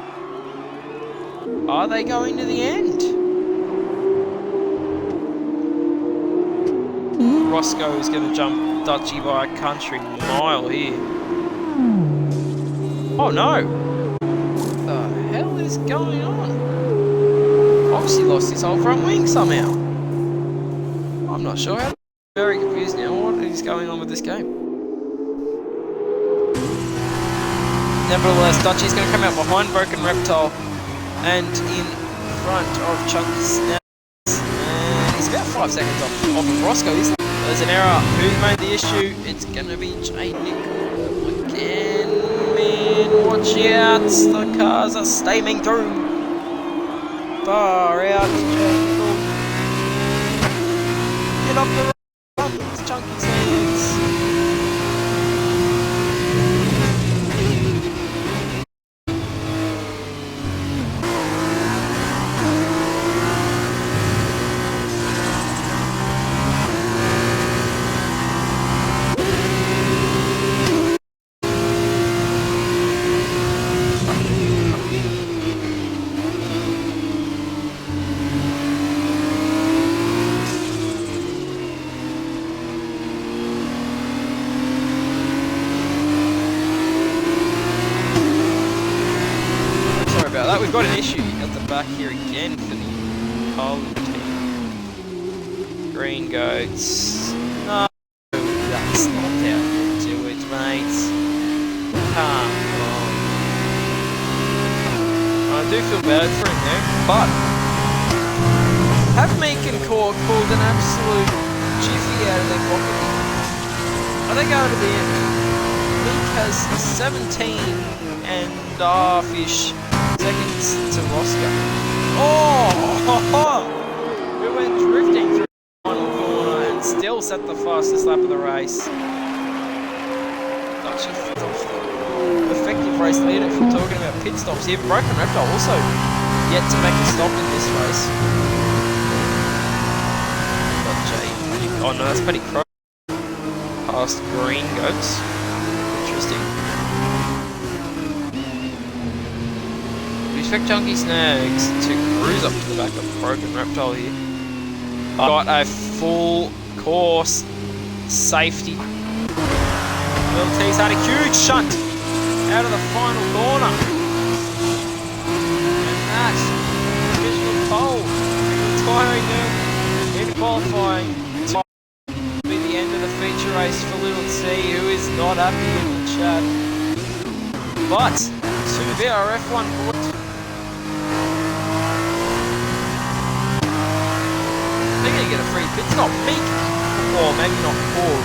Are they going to the end? Roscoe is going to jump Dutchy by a country mile here. Oh no! What the hell is going on? Oxy lost his whole front wing somehow. I'm not sure how. I'm very confused now. What is going on with this game? Nevertheless, Dutchy's going to come out behind Broken Reptile and in front of Chunky Snaps. And he's about 5 seconds off of Roscoe, isn't it? There's an error. Who's made the issue? It's going to be Jay Nickel again. Man, watch out. The cars are steaming through. Far out, Jay Nickel. Get off the road. It's Chunky's hands. We've got an issue at the back here again for the Carlin team. Green Goats. No, that's not how you do it, mate. Come on. I do feel bad for him there, but have Meek and Korg pulled an absolute jiffy out of their pocket. Are they going to the end? Meek has 17 and a half-ish seconds to Roscoe. Oh! We went drifting through the final corner and still set the fastest lap of the race. Effective race leader if we're talking about pit stops here. Broken Reptile also yet to make a stop in this race. Oh no, that's Paddy Crow. Past Green Goats. Interesting. We expect Chunky Snags to cruise up to the back of Broken Reptile here. Got a full course safety. Little T's had a huge shunt out of the final corner. And that visual pole retiring them in qualifying to be the end of the feature race for Little T, who is not happy in the chat. But to VRF1 boys. They're going to get a free pit stop. Meek, or maybe not Korg,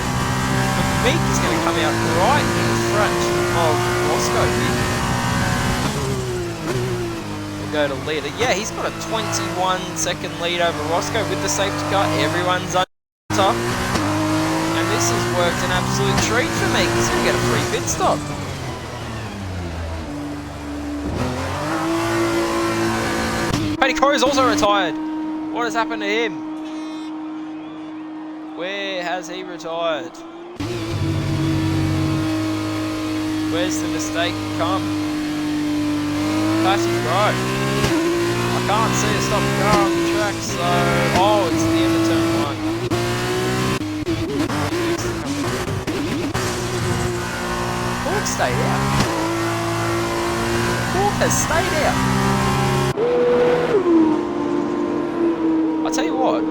but Meek is going to come out right in front of Roscoe here. We'll go to leader. Yeah, he's got a 21-second lead over Roscoe with the safety car. Everyone's under. And this has worked an absolute treat for Meek. He's going to get a free pit stop. Paddy Crow is also retired. What has happened to him? Where has he retired? Where's the mistake come? Patty Road. I can't see a stop car on the track, so... Oh, it's the end of turn 1. Cork stayed out. Cork has stayed out. I tell you what,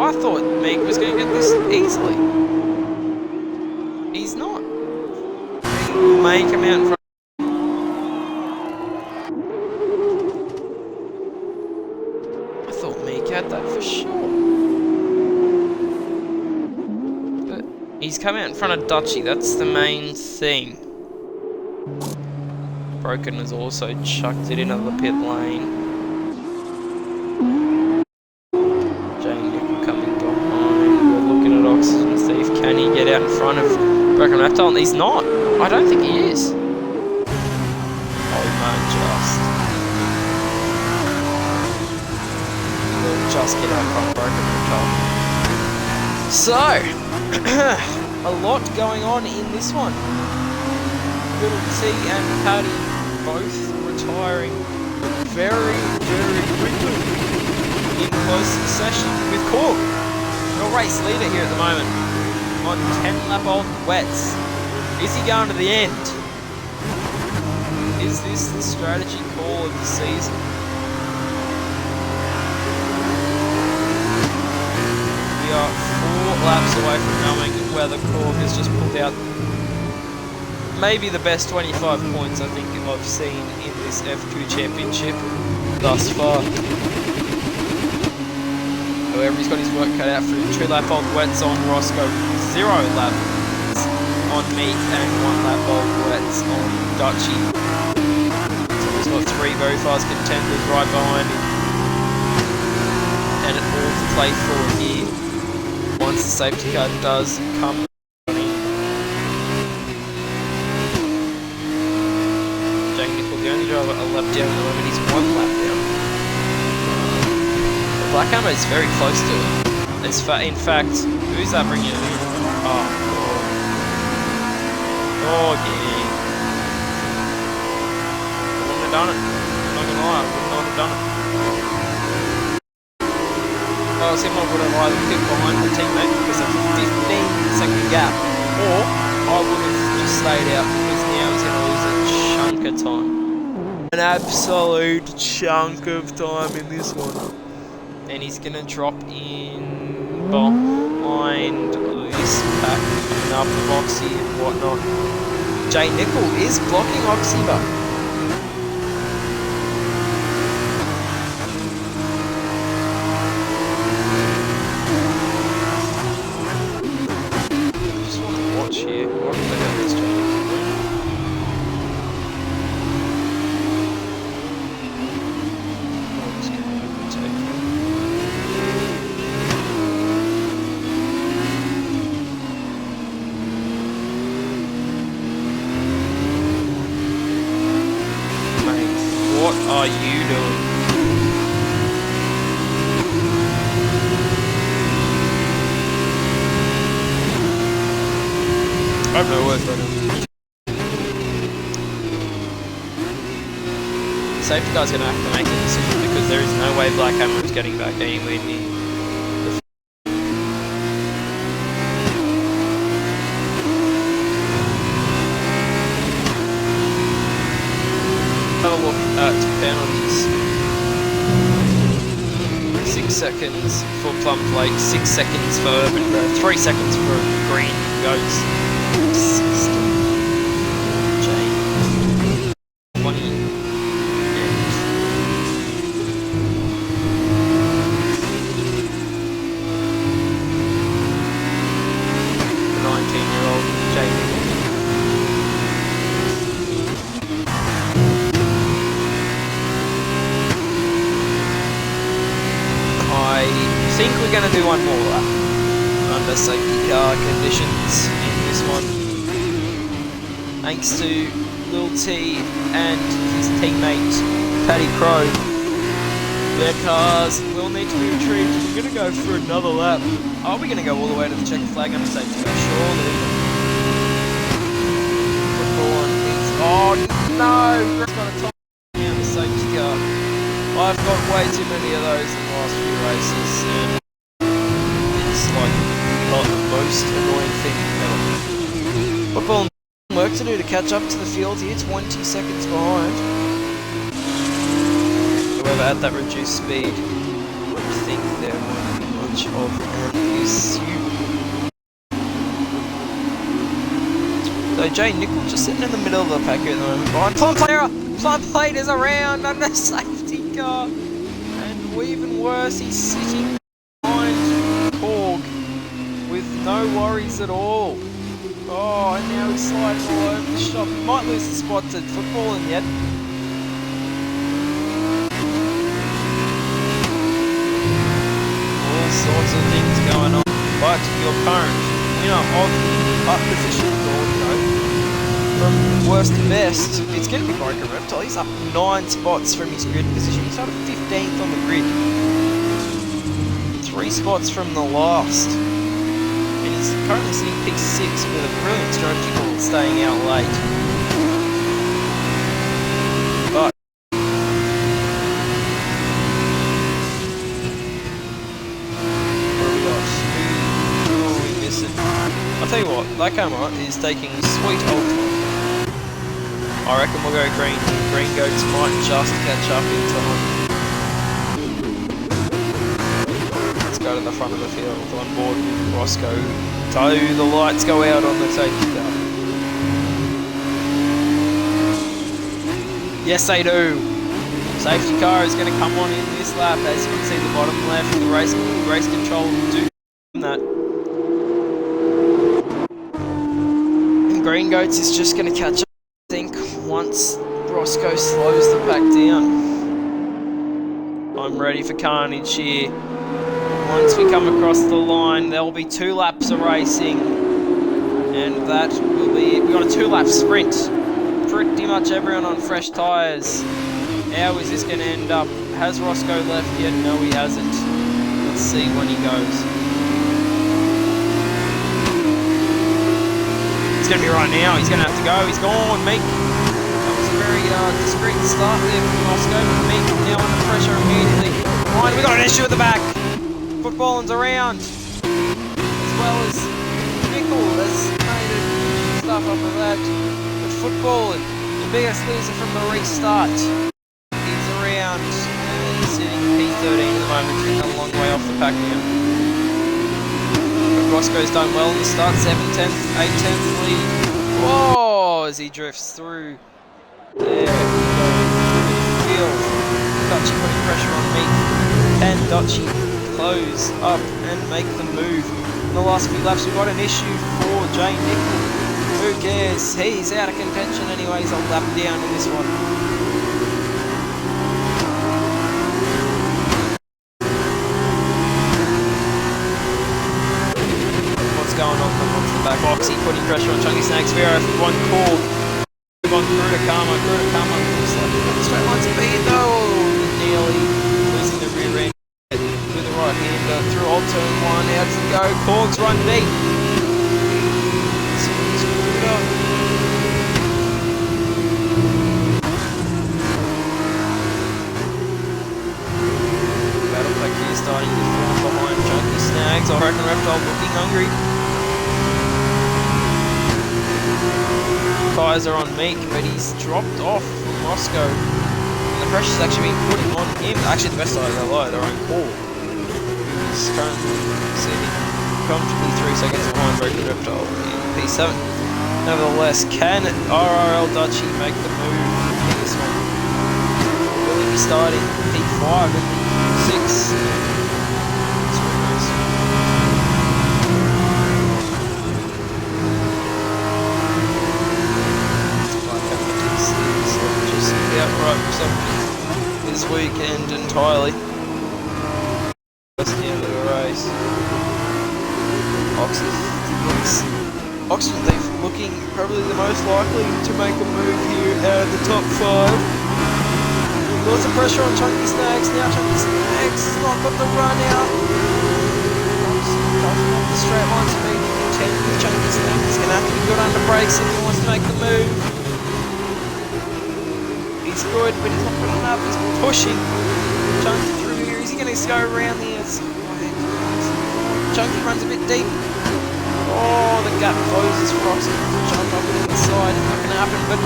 I thought Meek was going to get this easily. He's not. He may come out in front. I thought Meek had that for sure. But he's come out in front of Dutchy, that's the main thing. Broken has also chucked it into the pit lane. Oxygen Thief, can he get out in front of Broken Reptile? He's not. I don't think he is. Oh, he might just. He'll just get out in front of Broken Reptile. So, a lot going on in this one. Little T and Paddy both retiring very, very quickly in close succession with Cork. Your race leader here at the moment on 10-lap-old wets. Is he going to the end? Is this the strategy call of the season? We are 4 laps away from knowing whether Cork has just pulled out maybe the best 25 points I think I've seen in this F2 championship thus far. However, he's got his work cut out for him. 2-lap-old wets on Roscoe, 0 laps on Meek, and 1-lap-old wets on Dutchy. So he's got 3 very fast contenders right behind him. And it all to play for here. Once the safety car does come on in. Jake Nicol, the only driver a lap down at the moment, he's 1 lap down. Black Hammer is very close to it. It's in fact, who's that bringing it in? Oh, oh yeah. I wouldn't have done it. I'm not gonna lie, I would not have done it. If I was him, I would have either kicked behind my teammate because of a 15-second gap, or I would have just stayed out because now he's gonna lose a chunk of time. An absolute chunk of time in this one. And he's going to drop in behind this pack and up of Oxy and whatnot. Jay Nicol is blocking Oxy, but I just want to watch here. What the hell is Jay Nicol doing? I'm just going to overtake him. What are you doing? I have no words right now. The safety car's going to have to make a decision because there is no way Black Hammer is getting back anywhere near. Have a look at penalties. 6 seconds for Plum Plate, 6 seconds for Urban Grove, 3 seconds for Green goes 60. Jane 20 and 19-year-old Jane. I think we're going to do one more lap under safety car conditions in this one. Thanks to Lil T and his teammate Paddy Crow. Their cars will need to be retrieved. We're going to go for another lap. Are we going to go all the way to the checker flag under safety car? Surely. We're Oh no! It's got a top down the safety car. I've got way too many of those in the last few races, and it's like not the most annoying thing ever. Football work to do to catch up to the field here, 20 seconds behind. However, at that reduced speed, I don't think there won't be much of an issue. So Jay Nickel just sitting in the middle of the pack at the moment. Behind Plum Plate is around under safety car. And even worse, he's sitting behind Korg with no worries at all. Oh, and now he's sliding all over the shop. He might lose the spot to footballing yet. All sorts of things going on. But your current winner of up position, or you know, from worst to best, it's going to be Broken Reptile. He's up 9 spots from his grid position. He's up 15th on the grid. 3 spots from the last. And he's currently sitting P6 with a brilliant strategy called staying out late. But what have we got? Who are we missing? I'll tell you what, that camera is taking sweet old time. I reckon we'll go green. Green Goats might just catch up in time. Let's go to the front of the field on board with Roscoe. So the lights go out on the safety car. Yes, they do. Safety car is going to come on in this lap. As you can see, the bottom left, the race control will do that. And Green Goats is just going to catch up, I think, once Roscoe slows the pack down. I'm ready for carnage here. Once we come across the line, there will be 2 laps of racing, and that will be it. We've got a 2-lap sprint. Pretty much everyone on fresh tyres. How is this going to end up? Has Roscoe left yet? No, he hasn't. Let's see when he goes. It's going to be right now. He's going to have to go. He's gone, Meek. That was a very discreet start there from Roscoe, but Meek now under pressure immediately. Right, we've got an issue at the back. Footballing's around, as well as Nickel has made a stuff up of that. But Footballing, the biggest loser from the restart, is around and he's sitting P13 at the moment, getting a long way off the pack now. But Roscoe's done well in the start, 7/10, 8/10 lead. Whoa, as he drifts through. There we go. Field. Dutchy putting pressure on me. And Dutchy close up and make the move. In the last few laps we've got an issue for Jay Nickel. Who cares? He's out of contention anyways. I'll lap down in this one. What's going on amongst the back? Boxy putting pressure on Chunky Snakes. Vera for one call. Move on through to Karma. Looks like we've got the straight line speed though. Nearly losing the rear end. Right-hander through old turn 1, out to go, Korg's run deep. Battle back here starting to form behind Chunky Snags. I reckon Reptile looking hungry. Tyres are on Meek, but he's dropped off from Roscoe. And the pressure's actually been put on him. Actually, the best tyres are low, they're on call. He's currently sitting comfortably 3 seconds behind Broken Reptile in P7. Nevertheless, can RRL Dutchy make the move in this one? Will he be starting P5 and P6? Just outright reception this weekend entirely. That's the end of the race. Oxygen Thief looking probably the most likely to make a move here out of the top 5. Lots of pressure on Chunky Snags. Now Chunky Snags has not got the run out. Doesn't have the straight line speed to contend with Chunky Snags. He's going to have to be good under brakes if he wants to make the move. He's good, but he's not good enough. He's pushing. Chunky through here. Is he going to go around the outside? Chunky runs a bit deep. Oh, the gap closes for Oxy. Jump up on the side. It's not going to happen, but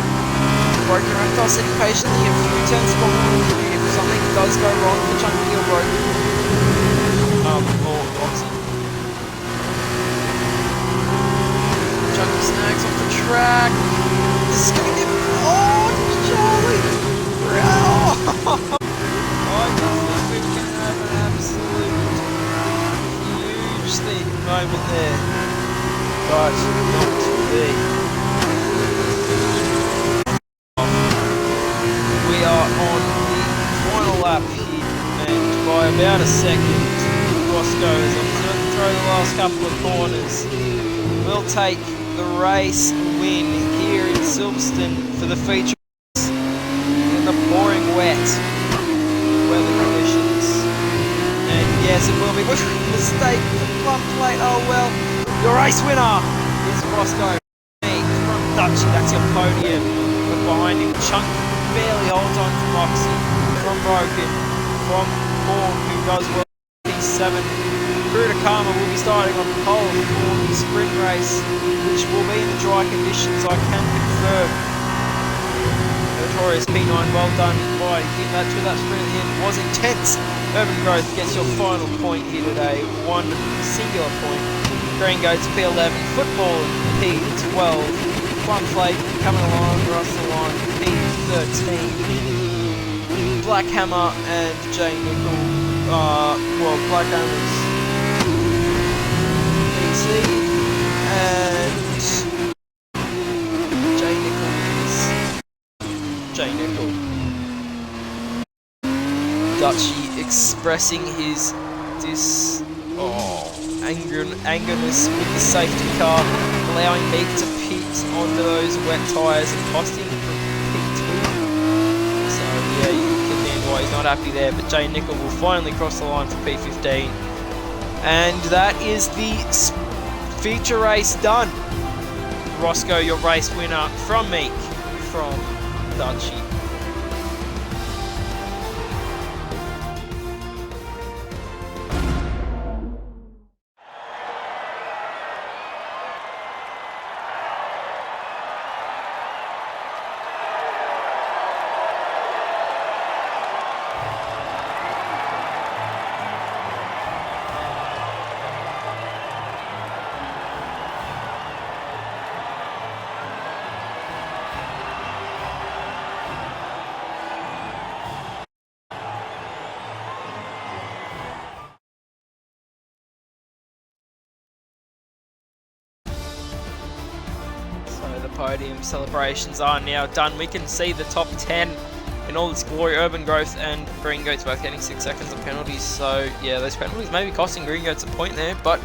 Broken Reptile sitting patiently a few turns forward. If something does go wrong for Chunky or Broken, or Oxy. Chunky snags off the track. This is going to get... Oh, Charlie! Oh! I just think we can have an absolute huge thing moment there. But not to be. We are on the final lap here, and by about a second, Roscoe is observed through the last couple of corners. Will take the race win here in Silverstone for the feature in the pouring wet weather conditions. And yes, it will be a mistake from plump plate. Oh well, your race winner is Roscoe from Dutchy. That's your podium. But behind him, Chunk barely holds on from Roxy, from Broken, from Paul, who does well. P7. Karma will be starting on pole for the sprint race, which will be in the dry conditions, I can confirm. Notorious P9, well done by getting that through that sprint at the end. It was intense. Urban Growth gets your final point here today, one singular point. Green Goats P11, Football P12, Plum Flake coming along across the line P13. Black Hammer and Jay Nickel, Black Hammer's PC and Jay Nickel is Jay Nickel. Dutchy expressing his angerness with the safety car, allowing Meek to pit onto those wet tyres and costing him from P2. So yeah, you can understand why he's not happy there, but Jay Nickel will finally cross the line for P15. And that is the feature race done. Roscoe, your race winner from Meek, from Dutchy. The podium celebrations are now done. We can see the top 10 in all its glory. Urban Growth and Green Goats both getting 6 seconds of penalties. So yeah, those penalties may be costing Green Goats a point there, but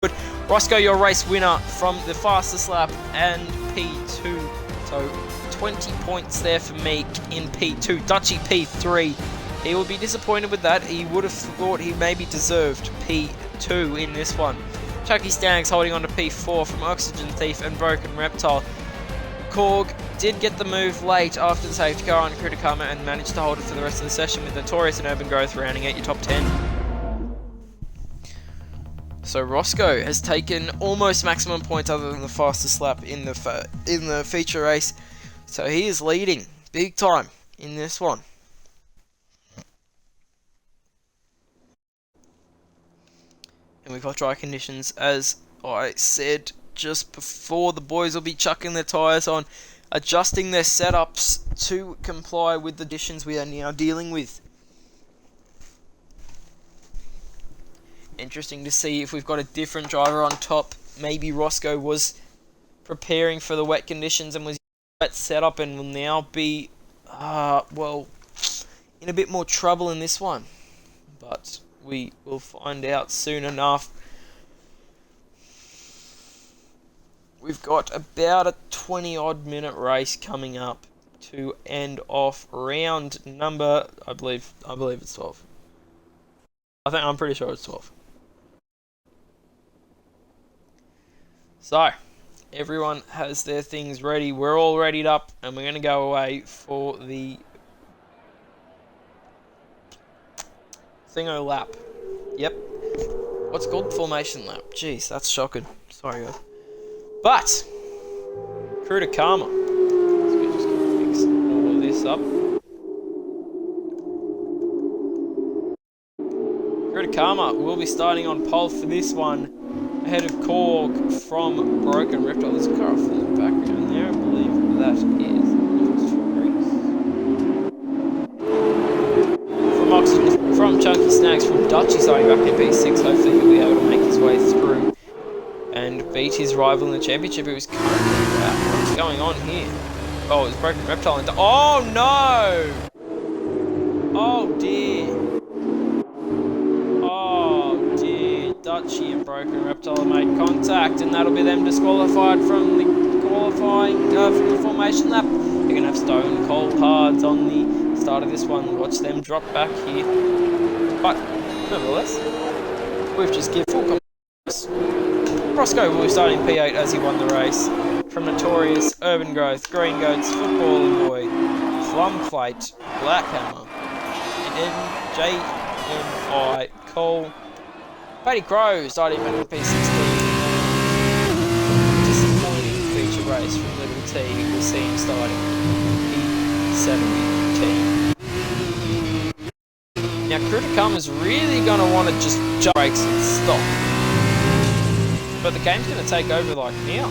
good. Roscoe, your race winner from the fastest lap and P2. So 20 points there for Meek in P2. Dutchy P3. He will be disappointed with that. He would have thought he maybe deserved P2 in this one. Chucky Staggs holding on to P4 from Oxygen Thief and Broken Reptile. Korg did get the move late after the safety car on Karma and managed to hold it for the rest of the session, with Notorious and Urban Growth rounding out your top 10. So Roscoe has taken almost maximum points other than the fastest lap in the feature race. So he is leading big time in this one. And we've got dry conditions, as I said just before. The boys will be chucking their tyres on, adjusting their setups to comply with the conditions we are now dealing with. Interesting to see if we've got a different driver on top. Maybe Roscoe was preparing for the wet conditions and was wet setup and will now be, in a bit more trouble in this one. But we will find out soon enough. We've got about a 20-odd minute race coming up to end off round number, I believe it's 12. I'm pretty sure it's 12. So, everyone has their things ready. We're all readied up, and we're going to go away for the thingo lap. Yep. What's it called? Formation lap. Jeez, that's shocking. Sorry, guys. But, crew to Karma. So we just gotta fix all of this up. Crew to Karma will be starting on pole for this one. Ahead of Korg from Broken Reptile. There's a car off in the background there. I believe that is from Oxygen, from Chunky Snacks, from Dutchy starting back in P6. Hopefully he'll be able to make his way through and beat his rival in the championship. It was currently what's going on here? Oh, it's Broken Reptile into. Oh no! Oh dear. Oh dear. Dutchy and Broken Reptile have made contact, and that'll be them disqualified from the qualifying from the formation lap. They're gonna have Stone Cold Hards on the start of this one. Watch them drop back here. But nevertheless, we've just given full confidence. Roscoe will be starting P8 as he won the race. From Notorious, Urban Growth, Green Goats, Footballing Boy, Flum Plate, Black Hammer, NJMI, Cole, Paddy Crow starting back in P16. Disappointing feature race from Little T. We'll see him starting P17. Now, Crew to Come is really going to want to just jump brakes and stop. But the game's going to take over like now.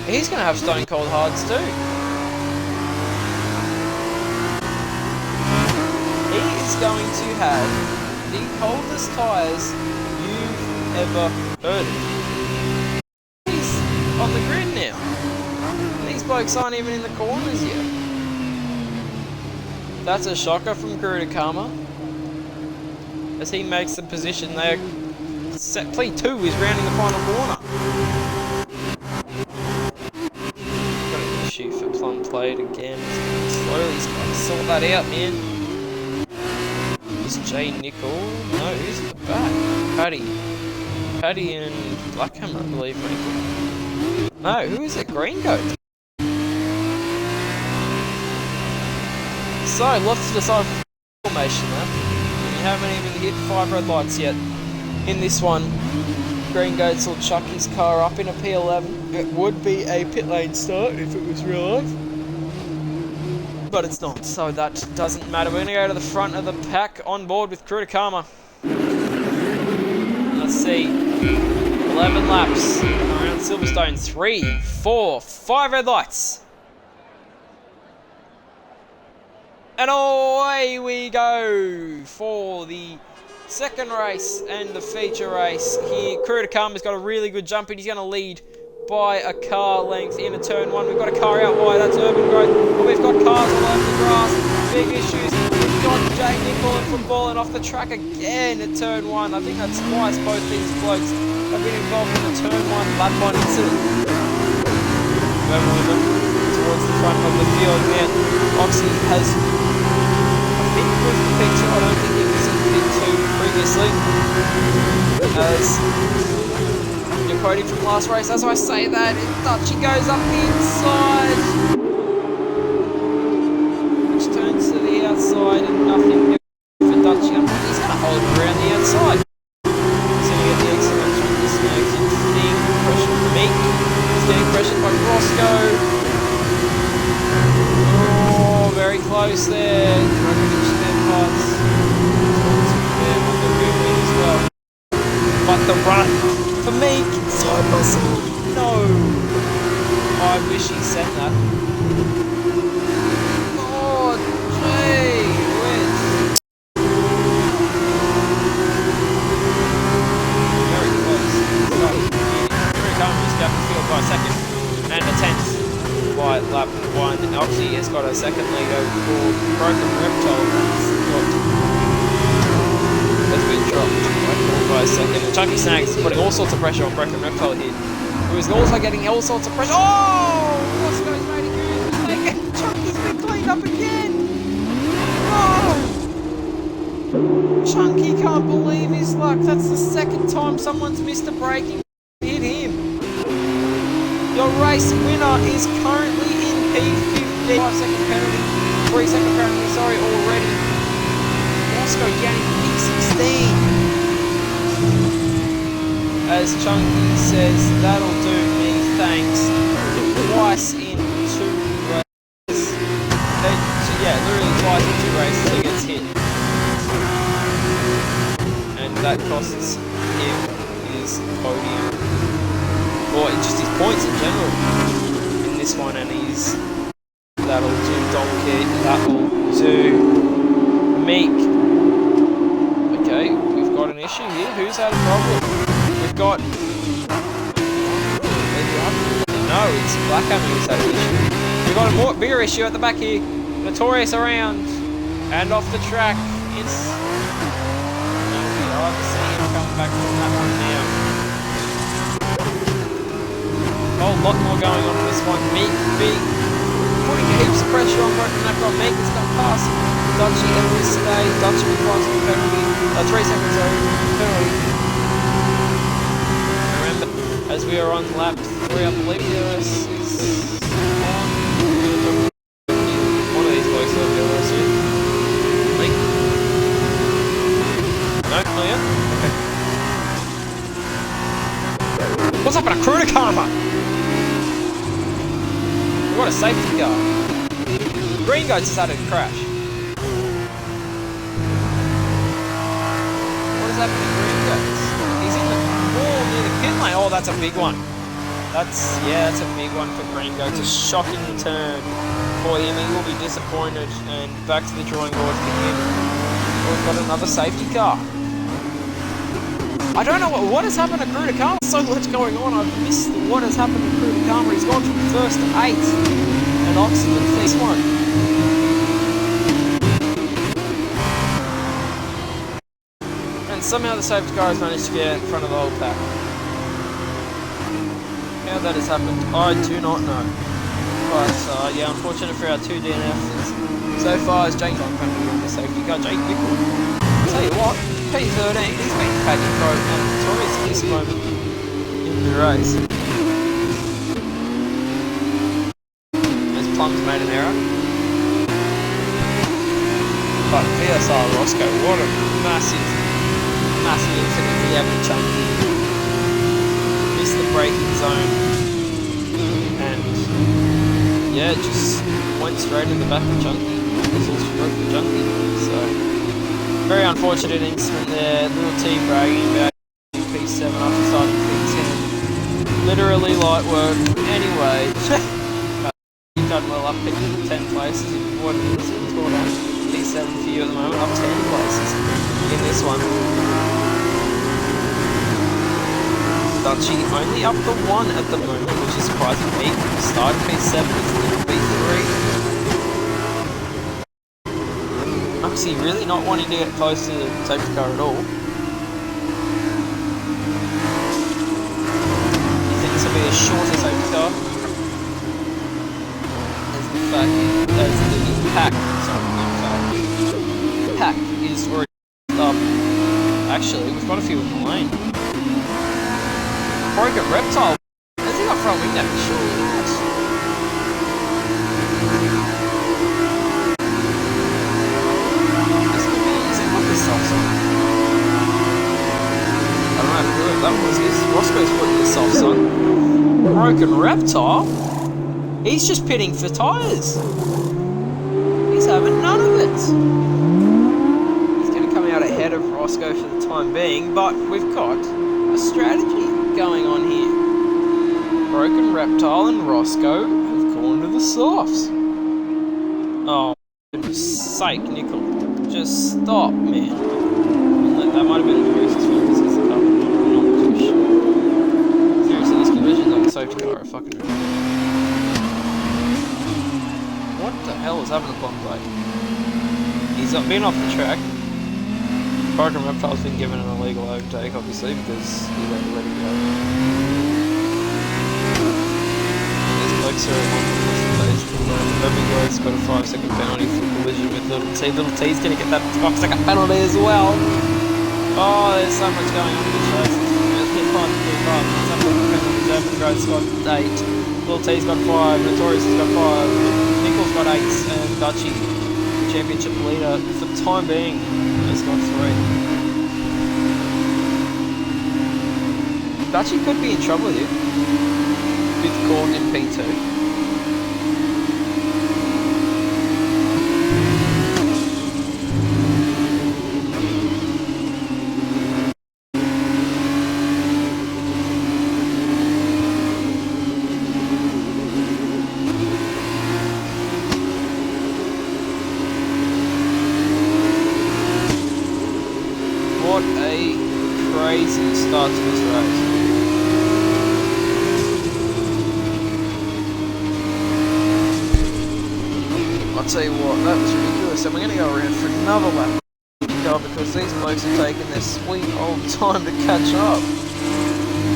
He's going to have Stone Cold Hards too. He is going to have the coldest tyres you've ever heard of. He's on the grid now. And these blokes aren't even in the corners yet. That's a shocker from Crew to Karma. As he makes the position there. Set Plea 2 is rounding the final corner. Got an issue for Plum Plate again. Slowly he's got to sort that out, man. Is Jay Nickel? No, who's at the back? Paddy and Blackhammer, I believe, maybe. No, who is it? Green Goat. So, lots to decide for formation now. We haven't even hit 5 red lights yet. In this one, Green Goats will chuck his car up in a P11. It would be a pit lane start if it was real life. But it's not, so that doesn't matter. We're going to go to the front of the pack on board with Crew to Karma. Let's see. 11 laps around Silverstone. 3, 4, 5 red lights. And away we go for the second race and the feature race here. Crew to Karma's got a really good jump and he's going to lead by a car length into turn 1. We've got a car out wide, that's Urban Growth. But we've got cars all over the grass, big issues. We've got Jay Nickel and Footballing off the track again at turn 1. I think that's twice both these blokes have been involved in the turn 1 lap one incident. Moving towards the front of the field now. Oxy has a bit with the picture. I don't think he was in pit 2 previously. As you're quoting from last race, as I say that, Dutchy goes up the inside. Which turns to the outside and nothing for Dutchy. He's going to hold it around the outside. He's going to get the excellence from the Snakes. It's being pressured from Meek. He's getting pressured by Roscoe. Oh, very close there. But the run for Meek, side by side. No. I wish he said that. Oh, gee whiz. Very close. Here he comes, he's got the field by a second. And a 10th by lap 1. Oxy has got a second lead over for Broken Reptile. Has been dropped by a second. And Chunky Snacks is putting all sorts of pressure on Broken Reptile here. Who is also getting all sorts of pressure. Oh! What's goes Matey Goose mistake and Chunky's been cleaned up again! Oh! Chunky can't believe his luck. That's the second time someone's missed a braking hit him. Your race winner is currently in P50. 5 second penalty. 3 second penalty, sorry, already. Roscoe getting P16. As Chunky says, that'll do me, thanks. Twice in 2 races. Yeah, literally twice in 2 races he gets hit. And that costs him his podium. Or just his points in general in this one, and that'll do Donkey, that'll do Meek. Okay, we've got an issue here. Who's had a problem? We've got... No, it's Blackhammer who's had an issue. We've got a bigger issue at the back here. Notorious around and off the track. It's... I've seen him come back from that one now. A whole lot more going on in this one. Meek putting heaps of pressure on Broken Knuckle. Meek has got past Dutchy and this today. Dutchy with the penalty. 3 seconds over penalty. Remember, as we are on lap 3, I believe DRS is on. One of these boys will be DRS here. Meek. No, not yet. Okay. What's happened to Crew to Karma? What a safety car. Green Goats has had a crash. What has happened to Green Goats? He's in the wall near the pit lane. Oh, that's a big one. That's a big one for Green Goats. A shocking turn for him. He will be disappointed and back to the drawing board for him. We've got another safety car. I don't know what has happened to Crew to Karma. So much going on. I've missed what has happened to Crew to Karma. He's gone from first to 8 and Oxford this one. And somehow the safety car has managed to get in front of the whole pack. How that has happened, I do not know. But yeah, unfortunate for our 2 DNFs. So far as Jake on coming in the safety car, Jake Bickle. Tell you what, P13, he's been packing pro and notorious at this moment in the race. As Plum's made an error. But VSR Roscoe, what a massive incident he had with Chunky. Missed the braking zone. And yeah, just went straight in the back of Chunky. This was broke for Chunky. So very unfortunate incident there. Little T bragging about P7 after starting P10. Literally light work. Anyway, you've done well up picking 10 places. What is it? Scored on P7 for you at the moment, up 10 places in this one. Dutchy only up to 1 at the moment, which is surprising me. Started P7, it's little P3. Actually, really not wanting to get close to the safety car at all. You think this will be a shorter safety car? As the pack, the pack is already up. Actually, we've got a few in the lane. Broken Reptile. Has he got front wing damage? Surely not. That was his. Roscoe's putting the softs on. Broken Reptile? He's just pitting for tyres. He's having none of it. He's going to come out ahead of Roscoe for the time being, but we've got a strategy going on here. Broken Reptile and Roscoe have gone to the softs. Oh, for goodness sake, Nickel. Just stop, man. That might have been the closest one because it's the car. Seriously, these conversions on the safety car are fucking ridiculous. What the hell is happening to Plum Plate? He's been off the track. Broken Reptile's been given an illegal overtake, obviously, because he let it go. These blokes are on the place. Everyone's got a 5-second penalty for collision with Little T. Little T's going to get that 5-second penalty as well. Oh, there's so much going on in this race. There's pit 5 to pit 5. Some of the penalties. Urban Growth's got 8. Little T's got 5. Notorious has got 5. Nickel's got 8. And Dutchy, the championship leader, for the time being, has got top 3. But actually could be in trouble here. With Gordon in P2. What a crazy start to this race. I'll tell you what, that was ridiculous. And we're going to go around for another lap because these blokes are taking their sweet old time to catch up.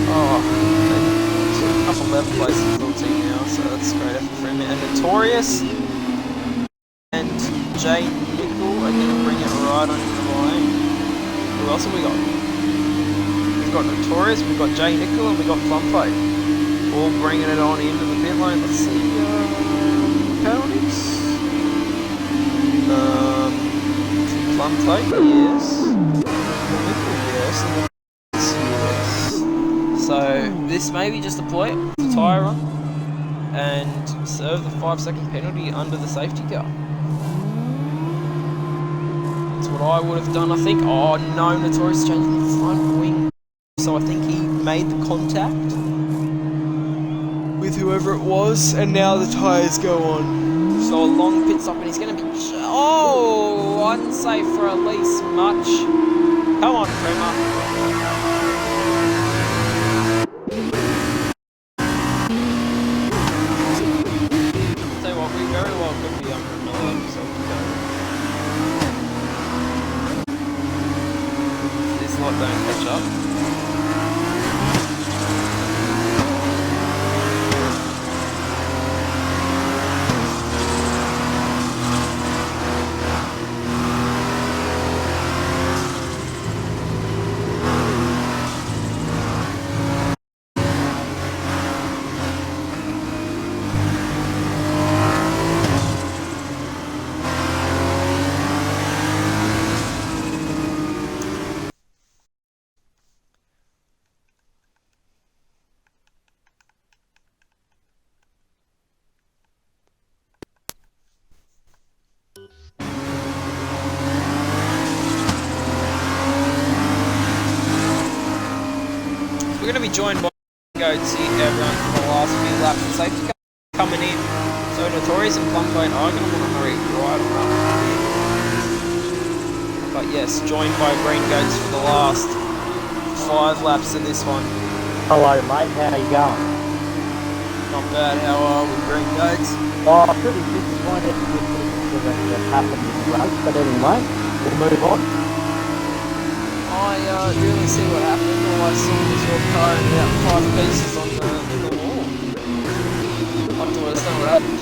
Oh, they're up 11 places for the team now, so that's a great effort for him. And Notorious and Jay Nickel are going to bring it right onto the line. Who else have we got? We've got Notorious, we've got Jay Nickel, and we've got Plumplate. All bringing it on into the pit lane. Let's see, penalties. Plumplate, yes. Yes. So this may be just a ploy to tyre run and serve the 5-second penalty under the safety car. That's what I would have done, I think. Oh no, Notorious changing the front wing. So I think he made the contact with whoever it was, and now the tyres go on. So a long pit stop, and he's going to be... Oh, unsafe for at least much. Come on, Prema. Tell you what, we very well could be under another episode to go. This lot don't catch up. We're going to be joined by Goatsy, everyone, for the last few laps of safety car coming in. So Notorious and Plumplate are going to want to hurry right on up. But yes, joined by Green Goats for the last 5 laps of this one. Hello mate, how you going? Not bad, how are we, Green Goats? Oh, pretty disappointed with that happened in the race, but anyway, we'll move on. I really see what happened. All I saw was your car in about 5 pieces on the wall. I have to understand what happened.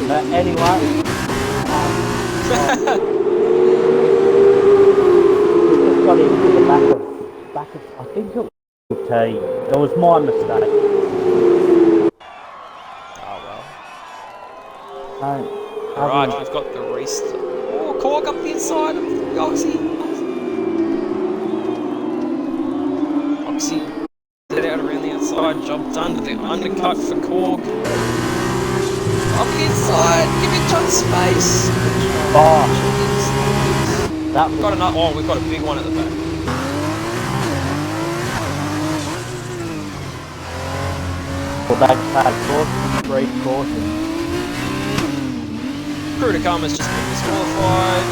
But anyway, we just got into the back of, I think it was T. It was my mistake. Oh well. Alright, we've got the restart. Oh, Cork up the inside of Oxy. Oxy did it out around the outside, job done to the undercut for Cork. Up the inside, give it John space. Oh, that we've got another. Oh, we've got a big one at the back. Well, they've had three cautions. Crew to come has just been disqualified.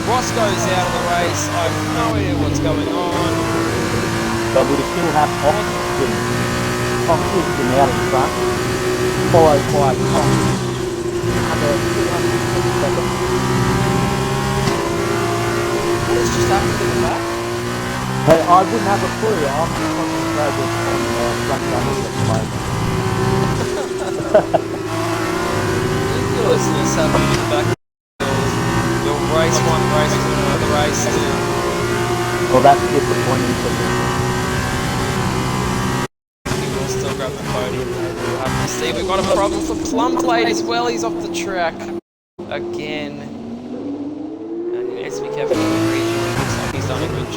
Roscoe's out of the race. I have no idea what's going on. But we still have oxygen out in front, followed by Cox under 220 seconds. What has just happened in the back? Hey, I wouldn't have a clue. I'm concentrated on front runners at the moment. Ridiculousness happening in the back. You'll race one, race two, another race two. Well, that's disappointing for me. We'll still grab the podium. We'll have to see. We've got a problem for Plumplate as well. He's off the track again. And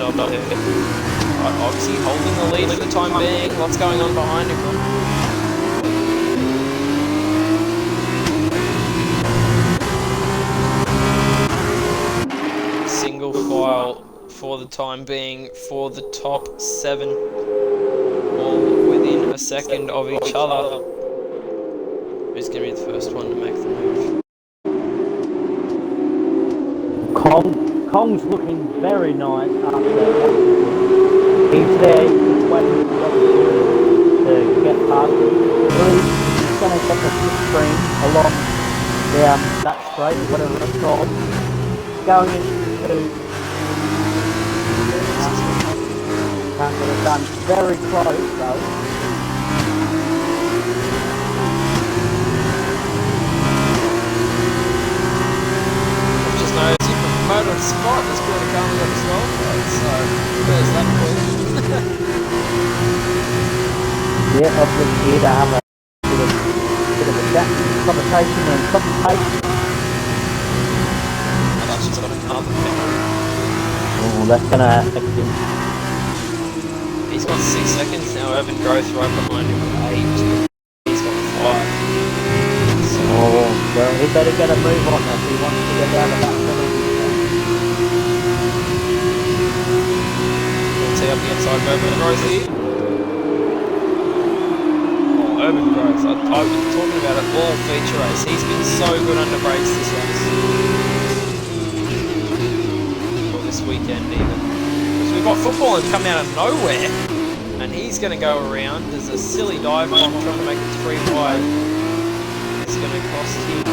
job there. Right, obviously holding the lead for the time being. What's going on behind him? Single file for the time being for the top 7, all within a second of each other. Who's going to be the first one to make the move? Kong's looking very nice after that. He's there, he's waiting for the opportunity to get past it. He's going to get the slipstream along down that straight, whatever it's called. Going into can't get it done. Very close though. Just noticing from motor spot, there's been a coming up as well. So there's that point. Yeah, obviously here to have a bit of a chat, conversation and consultation. She's got another penalty. Oh, that's gonna affect him. He's got 6 seconds now. Urban Growth right behind him with 8. He's got 5. So, oh, well, he better get a move on if he wants to get down to that penalty. we'll tee up the inside of Urban Growth here. Oh, Urban Growth. I've been talking about it all feature race. He's been so good under brakes this race. This weekend even. Because we've got football and come out of nowhere and he's going to go around. There's a silly dive bomb trying to make it 3 wide. It's going to cost him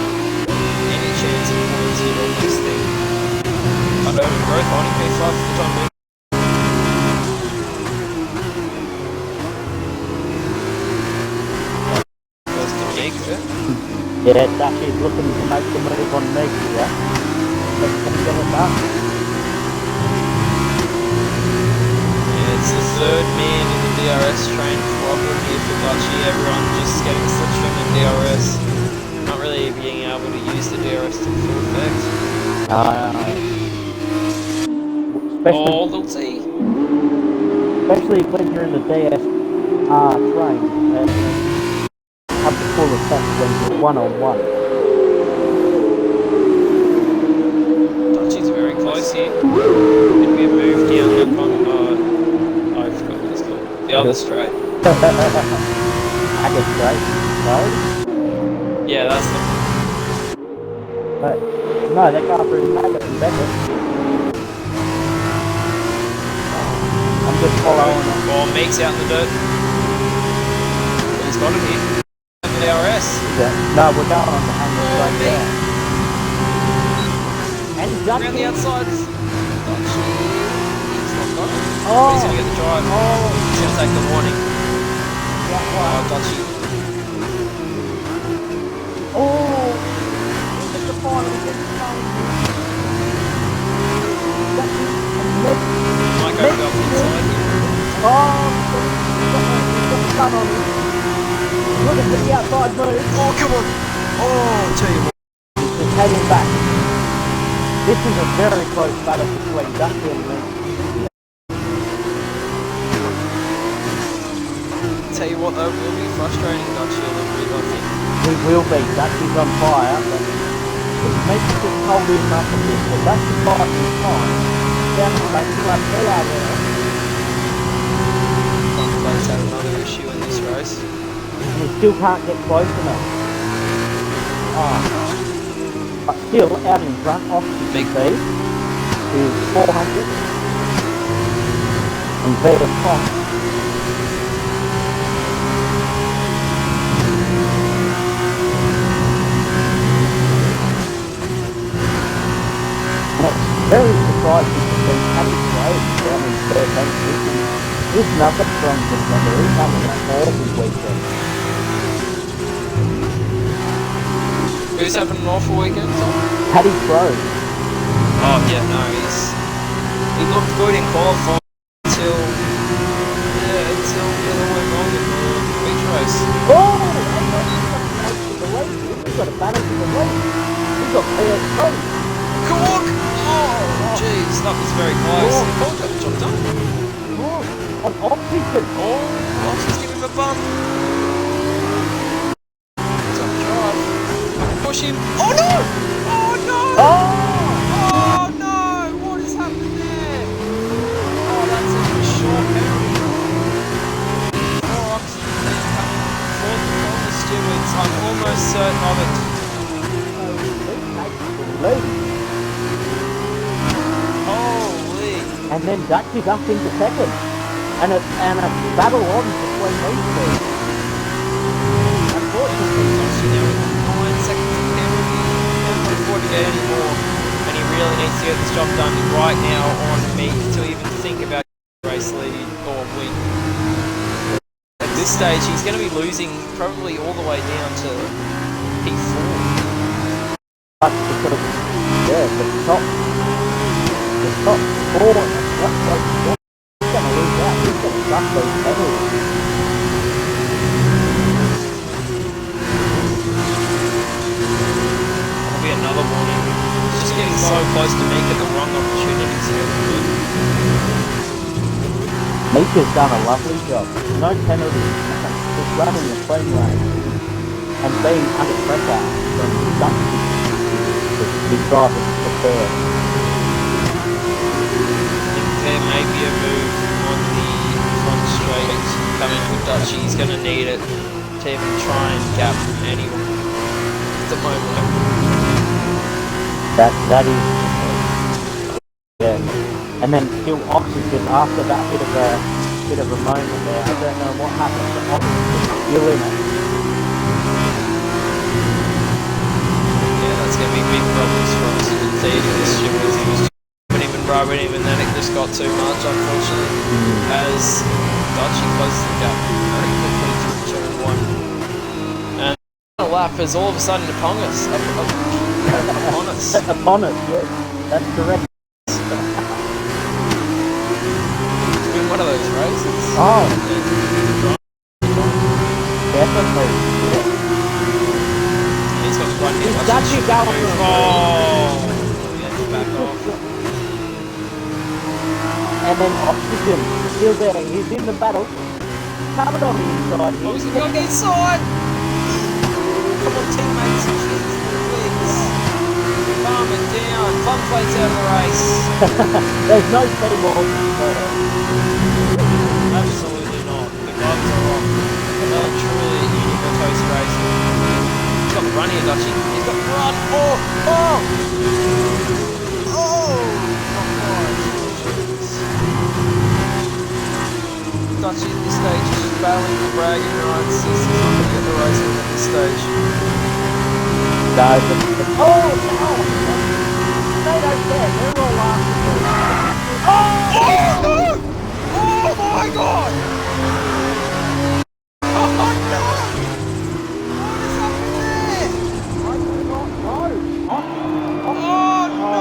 any chance of points here on this thing. But Urban Growth holding P5 for the time being. First to Meek there. Yeah, Dashi's looking to make the move on Meek, yeah. Let's get it done. It's the third man in the DRS train problem here for Dutchy. Everyone just getting slipstream in DRS. Not really being able to use the DRS to full effect. Oh, little T. Especially when you're in the DS train, have the full effect when you're one-on-one. Dutchy's very close here. Could be a move down that one. I forgot what it's called. The other straight. Agate straight, no? Yeah, that's the... But, no, they can't really Agate and Beckett. I'm just following it. Oh, Meek's out in the dirt. He's got it here. The DRS. Yeah. No, we're going on the angle straight there. And Dutchy. Around the outside. Dutchy. He's not got it. Oh. He's going to get the drive. Oh. He's going to take the warning. Yeah, Oh, Dutchy. Oh. Get the final. Get the final. Dutchy. Might go for the inside here. Oh. Got the sun on him. Look at the outside move. Oh, come on. Oh, tell you what. Just heading back. This is a very close battle between Dutchy and me. Tell you what though, will be frustrating Dutchy a little bit, I think. He will be. Dutchy's on fire, but it makes it just hold him up a bit. But Dutchy's buying his time. Down the back, he's like, hell out there. Contemplate's had another issue in this race. And he still can't get close enough. Oh. But still, out in front, off the Big speed is 400. And Veda Fox. Very surprised to see Paddy Slade down in 13th position. He's nothing from contender. He's having an awful weekend. Who's having an awful weekend? Paddy Slade. Oh yeah, no, he looked good in qualifying until it all went wrong in the feature race. Oh! He's got a battle to the lead. He's got PS3. Come on! Oh, jeez, that was very close. He got the job done. Oh, on oxygen. Oh, Oxy's giving him a bump. Top drive. I can push him. Oh no! Oh no! Oh no! What has happened there? Oh, that's a short penalty. Oh, Oxygen is coming fourth on the stewards. I'm almost certain of it. Holy! And then Dutchy's up into second. And a battle on between these two. Unfortunately, Dutchy now with 9 seconds of penalty. Can't afford to get any more. And he really needs to get this job done right now on me to even think about race lead or win. At this stage, he's going to be losing probably all the way down to P4. that's because, yeah, the top four, he's going to lose out. He's going to duck those penalties. That'll be another warning. He's just getting so close to making the wrong opportunities here. Mika's done a lovely job. No penalties. Just running the clean lane and being under pressure from Dutchy. His drivers prefer. There may be a move on the front straight coming for Dutchy. He's going to need it to even try and gap anyone at the moment. That is, yeah. And then still Oxygen after that bit of a moment there. I don't know what happened, but Oxygen still in it. Yeah, that's going to be big problems for us in this ship because he was even rubbing him and then it just got too much, unfortunately, as Dutchy closes the gap very quickly to 2 and 1. And a lap is all of a sudden upon us. Upon us. Upon us, yes. That's correct. It's been one of those races. Oh, definitely. Yeah. He's got one here. Is Dutchy going for a Oh! Yeah, back off. And then Oxygen still there. He's in the battle. Coming on the inside here. Oh, he's got the inside! Come on, teammates. Please. Calm it down. Plum plates out of the race. There's no steady ball. Absolutely not. The gloves are off. Another truly universe race. He's got the run here, Dutchy. He's got the run. Oh! Oh! Oh! Dutchy at this stage is just battling for bragging rights. He's not going to get the race win at this stage. No, oh, no! They don't care. They're all laughing. Oh no! Oh my god! Oh no! What is happening there? I do not know. Oh no!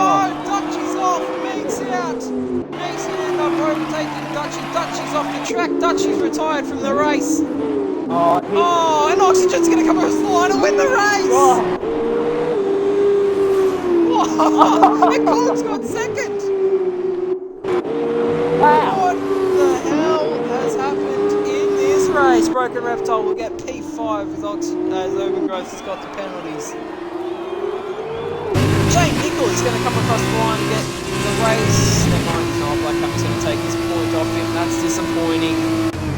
Dutchy's off! Meeks out! Meeks can end up overtaking Dutchy. Dutchy's off the track. Dutchy's retired from the race. Oh, and Oxygen's gonna come across the line and win the race! Oh. And Colum's got second! Wow. What the hell has happened in this race? Broken Reptile will get P5 as Overgrowth has got the penalties. Jay Nickel is going to come across the line and get the race. Never mind, he's not. Black Cup is going to take his point off him. That's disappointing.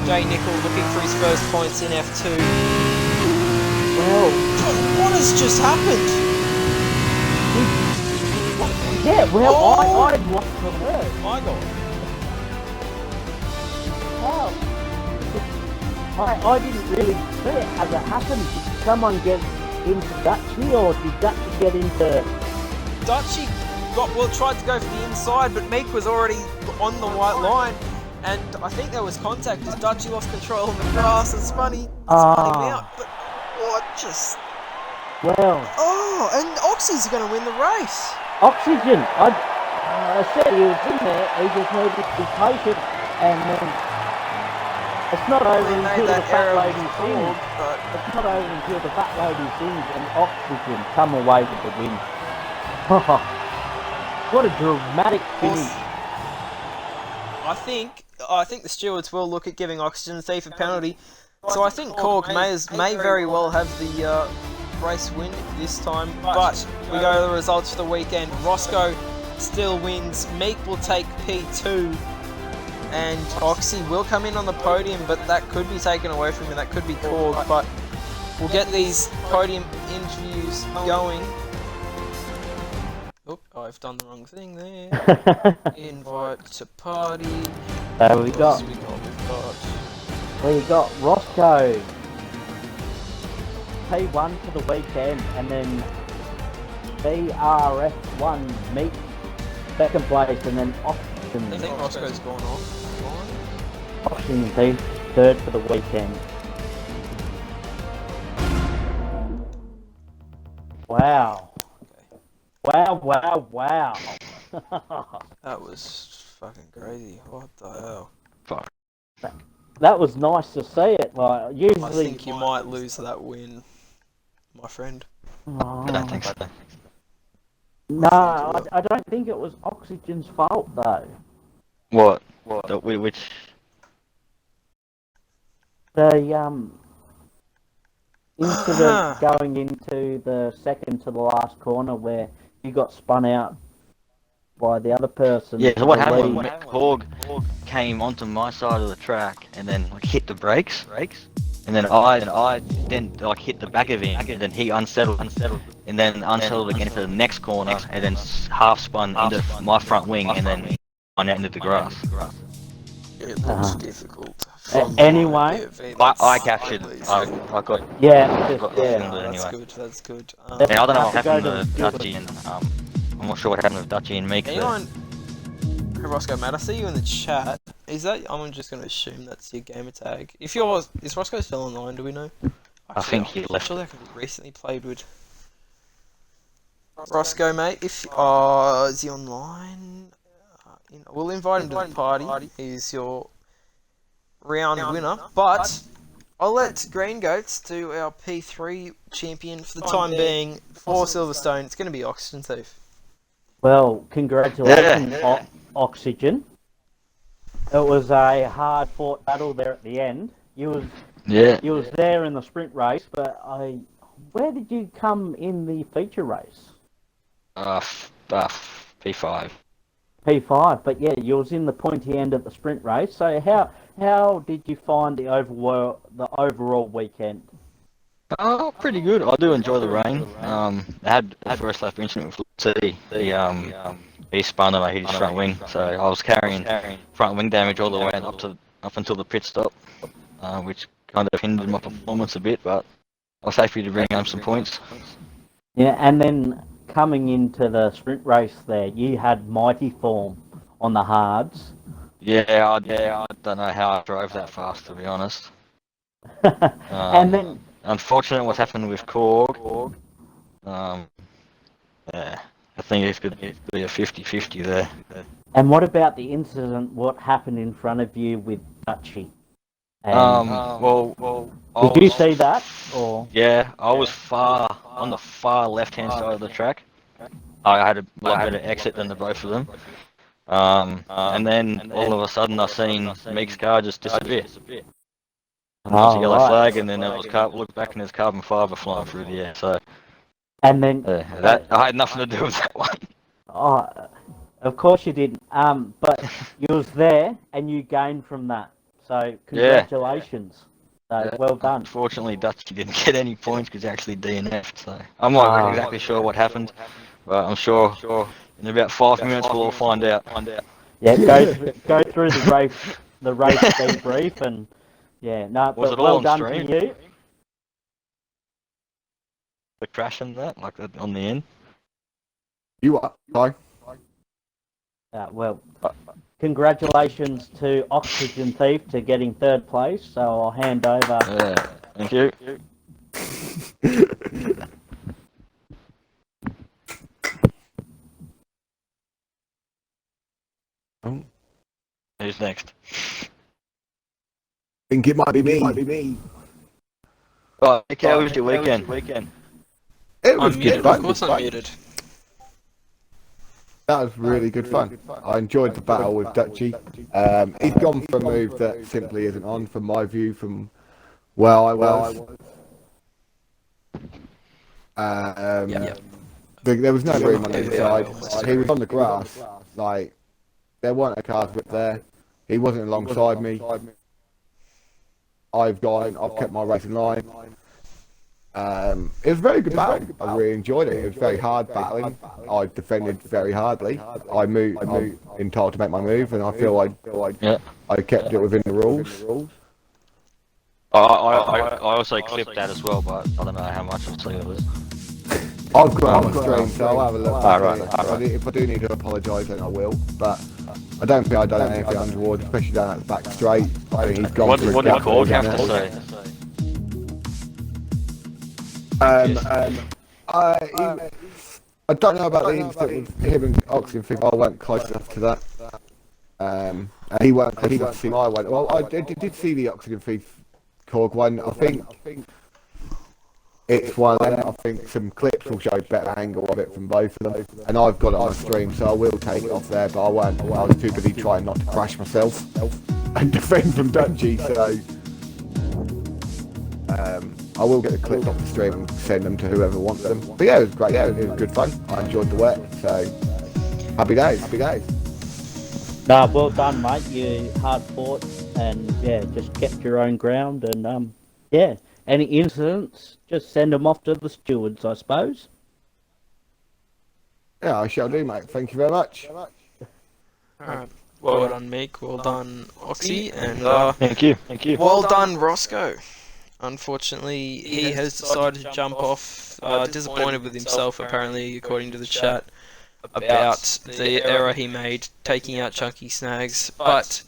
Jay Nickel looking for his first points in F2. Well, What has just happened? yeah, well, Oh. I lost the word. My god. Wow. I didn't really see it as it happened. Did someone get into Dutchy or did Dutchy get into... Dutchy tried to go for the inside, but Meek was already on the white line, and I think there was contact as Dutchy lost control of the grass and spun him out. But what just... Well... Oh, and Oxy's going to win the race. Oxygen! I said he was in there, he just needed to be patient, and then... It's not over He until made the that fat error lady before, sings. but... It's not over until the fat lady sings and Oxygen come away with the win. What a dramatic finish. I think the stewards will look at giving Oxygen Thief a penalty. So I think Cork may very well have the race win this time. But we go to the results for the weekend. Roscoe still wins. Meek will take P2. And Oxy will come in on the podium, but that could be taken away from him. That could be Cork. But we'll get these podium interviews going. Oh, I've done the wrong thing there. Invite to party. So we got Roscoe P1 for the weekend, and then BRF1 Meek second place, and then Oxygen. I think Roscoe's gone off. Oxygen Thief third for the weekend. Wow. Wow. That was fucking crazy. What the hell? Fuck. That was nice to see it. Like, usually... I think you might lose that win, my friend. Oh. I don't think so. No, I don't think it was Oxygen's fault, though. What? Which? The incident going into the second to the last corner where you got spun out by the other person. Yeah, so what happened was Korg came onto my side of the track and then like hit the brakes, and then I then like hit the back of him, and then he unsettled, and then unsettled again for the next corner, and then half spun into my front wing, and then on out into the grass. It looks difficult. Anyway, I captured. I got. yeah, Anyway. That's good. And I don't know what happened to Dutchy and I'm not sure what happened with Dutchy and Meek. Anyone? Hey Roscoe, mate, I see you in the chat. Is that? I'm just going to assume that's your gamer tag. If is Roscoe still online? Do we know? I think he left. Actually, I think he recently played with Roscoe, mate. If is he online? We'll invite him to the party. He's your round winner, but I'll let Green Goats do our P3 champion for the time being for Silverstone. It's going to be Oxygen Thief. well, congratulations, Oxygen. It was a hard-fought battle there at the end. You was there in the sprint race, but where did you come in the feature race? P5. P5, but yeah, you was in the pointy end of the sprint race. So how did you find the overall weekend? Oh, pretty good. I do enjoy the rain. I had a first lap incident with C. He spun and I hit his front wing, so I was carrying front wing damage all the way up until the pit stop, which kind of hindered my performance a bit. But I was happy to bring home some points. Yeah, and then coming into the sprint race there, you had mighty form on the hards. Yeah, I don't know how I drove that fast, to be honest. And then, unfortunately, what happened with Korg, yeah, I think it could be a 50-50 there. and what about the incident? What happened in front of you with Dutchy? Well, did you see that? Or yeah, I was on the far left-hand side of the track. I had a lot better exit than the both of them. And then all of a sudden I seen Meek's car just disappear. And there was a yellow flag, and then there was looked back and there's carbon fibre flying through the air. So, and then that I had nothing to do with that one. Oh, of course you didn't. But you was there and you gained from that. So congratulations. So well done. Unfortunately, Dutchy didn't get any points because he actually DNF'd. So I'm not exactly sure what happened, but I'm sure in about 5 minutes we'll all find out. Yeah, go through the race debrief, and Was it all well on done stream? to you. The crash and that, like on the end. You are. Hi. Well, congratulations to Oxygen Thief to getting third place. So I'll hand over. Yeah, thank you. Who's next? I think it might be me. Right, okay, how was your weekend? It was I'm good, muted. right? Of course I'm muted. That was really good fun. I enjoyed the battle with Dutchy. He's gone for a move that simply isn't on, from my view, from where I was. Yep. There was no room on Yeah, either yeah. side. He was on the grass, like, there weren't a cars whip there. He wasn't alongside me. I've kept my race in line. It was a very good battle. I really enjoyed it. It was very hard battling. I defended very hardly. I'm entitled to make my move, and I feel I kept it within the rules. I also clipped that as well, but I don't know how much of it was. I've got it on stream, so I'll have a look. Right. If I do need to apologise, then I will. But I don't think I've done anything untoward, especially down that back straight. I think he's gone What for a did gap Korg down have to there. say? I don't know about the incident with him and Oxygen Fig. I weren't close enough to that. And he weren't close enough to see my one. Well, I did see the Oxygen Fig Korg one. I think it's one of them. I think some clips will show better angle of it from both of them. And I've got it on stream, so I will take it off there. But I was too busy trying not to crash myself and defend from Dutchy. So I will get the clips off the stream and send them to whoever wants them. But yeah, it was great. Yeah, it was good fun. I enjoyed the work. So happy days. Happy days. Nah, well done, mate. You hard fought and yeah, just kept your own ground. And yeah, any incidents, just send them off to the stewards, I suppose. Yeah, I shall do, mate. Thank you very much. Alright. Well done, Meek. Well done, Oxy. And Thank you. well done, Roscoe. Unfortunately, he has decided to jump off. Disappointed with himself, apparently, according to the chat, about the error he made taking out Chunky Snags. But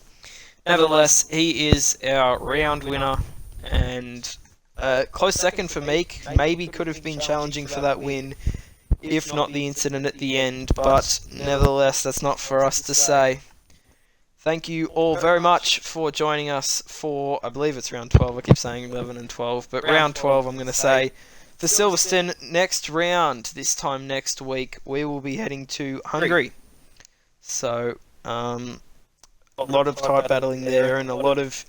nevertheless, he is our round winner, and close second for Meek. Maybe could have been challenging for that win, if not the incident at the end. But nevertheless, that's not for us to say. Thank you all very much for joining us for, I believe it's round 12, I keep saying 11 and 12, but round 12 I'm going to say. For Silverstone, next round, this time next week, we will be heading to Hungary. So, a lot of type battling there, and a lot of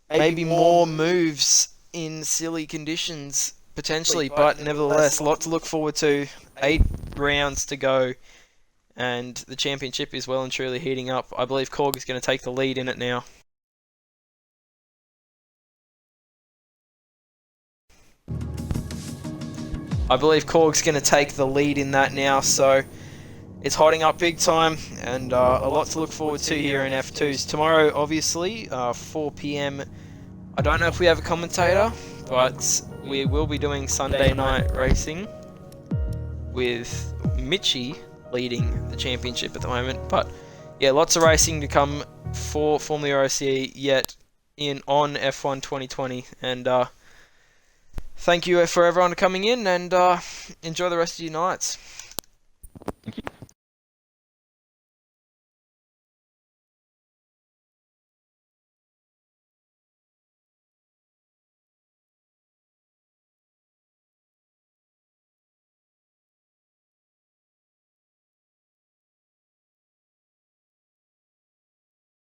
maybe more moves in silly conditions, potentially, but nevertheless, a lot to look forward to. 8 rounds to go. And the championship is well and truly heating up. I believe Korg is going to take the lead in it now. I believe Korg's going to take the lead in that now, so it's hotting up big time, and a lot to look forward to here in F2s. Tomorrow, obviously, 4 PM. I don't know if we have a commentator, but we will be doing Sunday night racing with Mitchie leading the championship at the moment. But yeah, lots of racing to come for FormulaOCE yet on F1 2020, and thank you for everyone coming in, and enjoy the rest of your nights.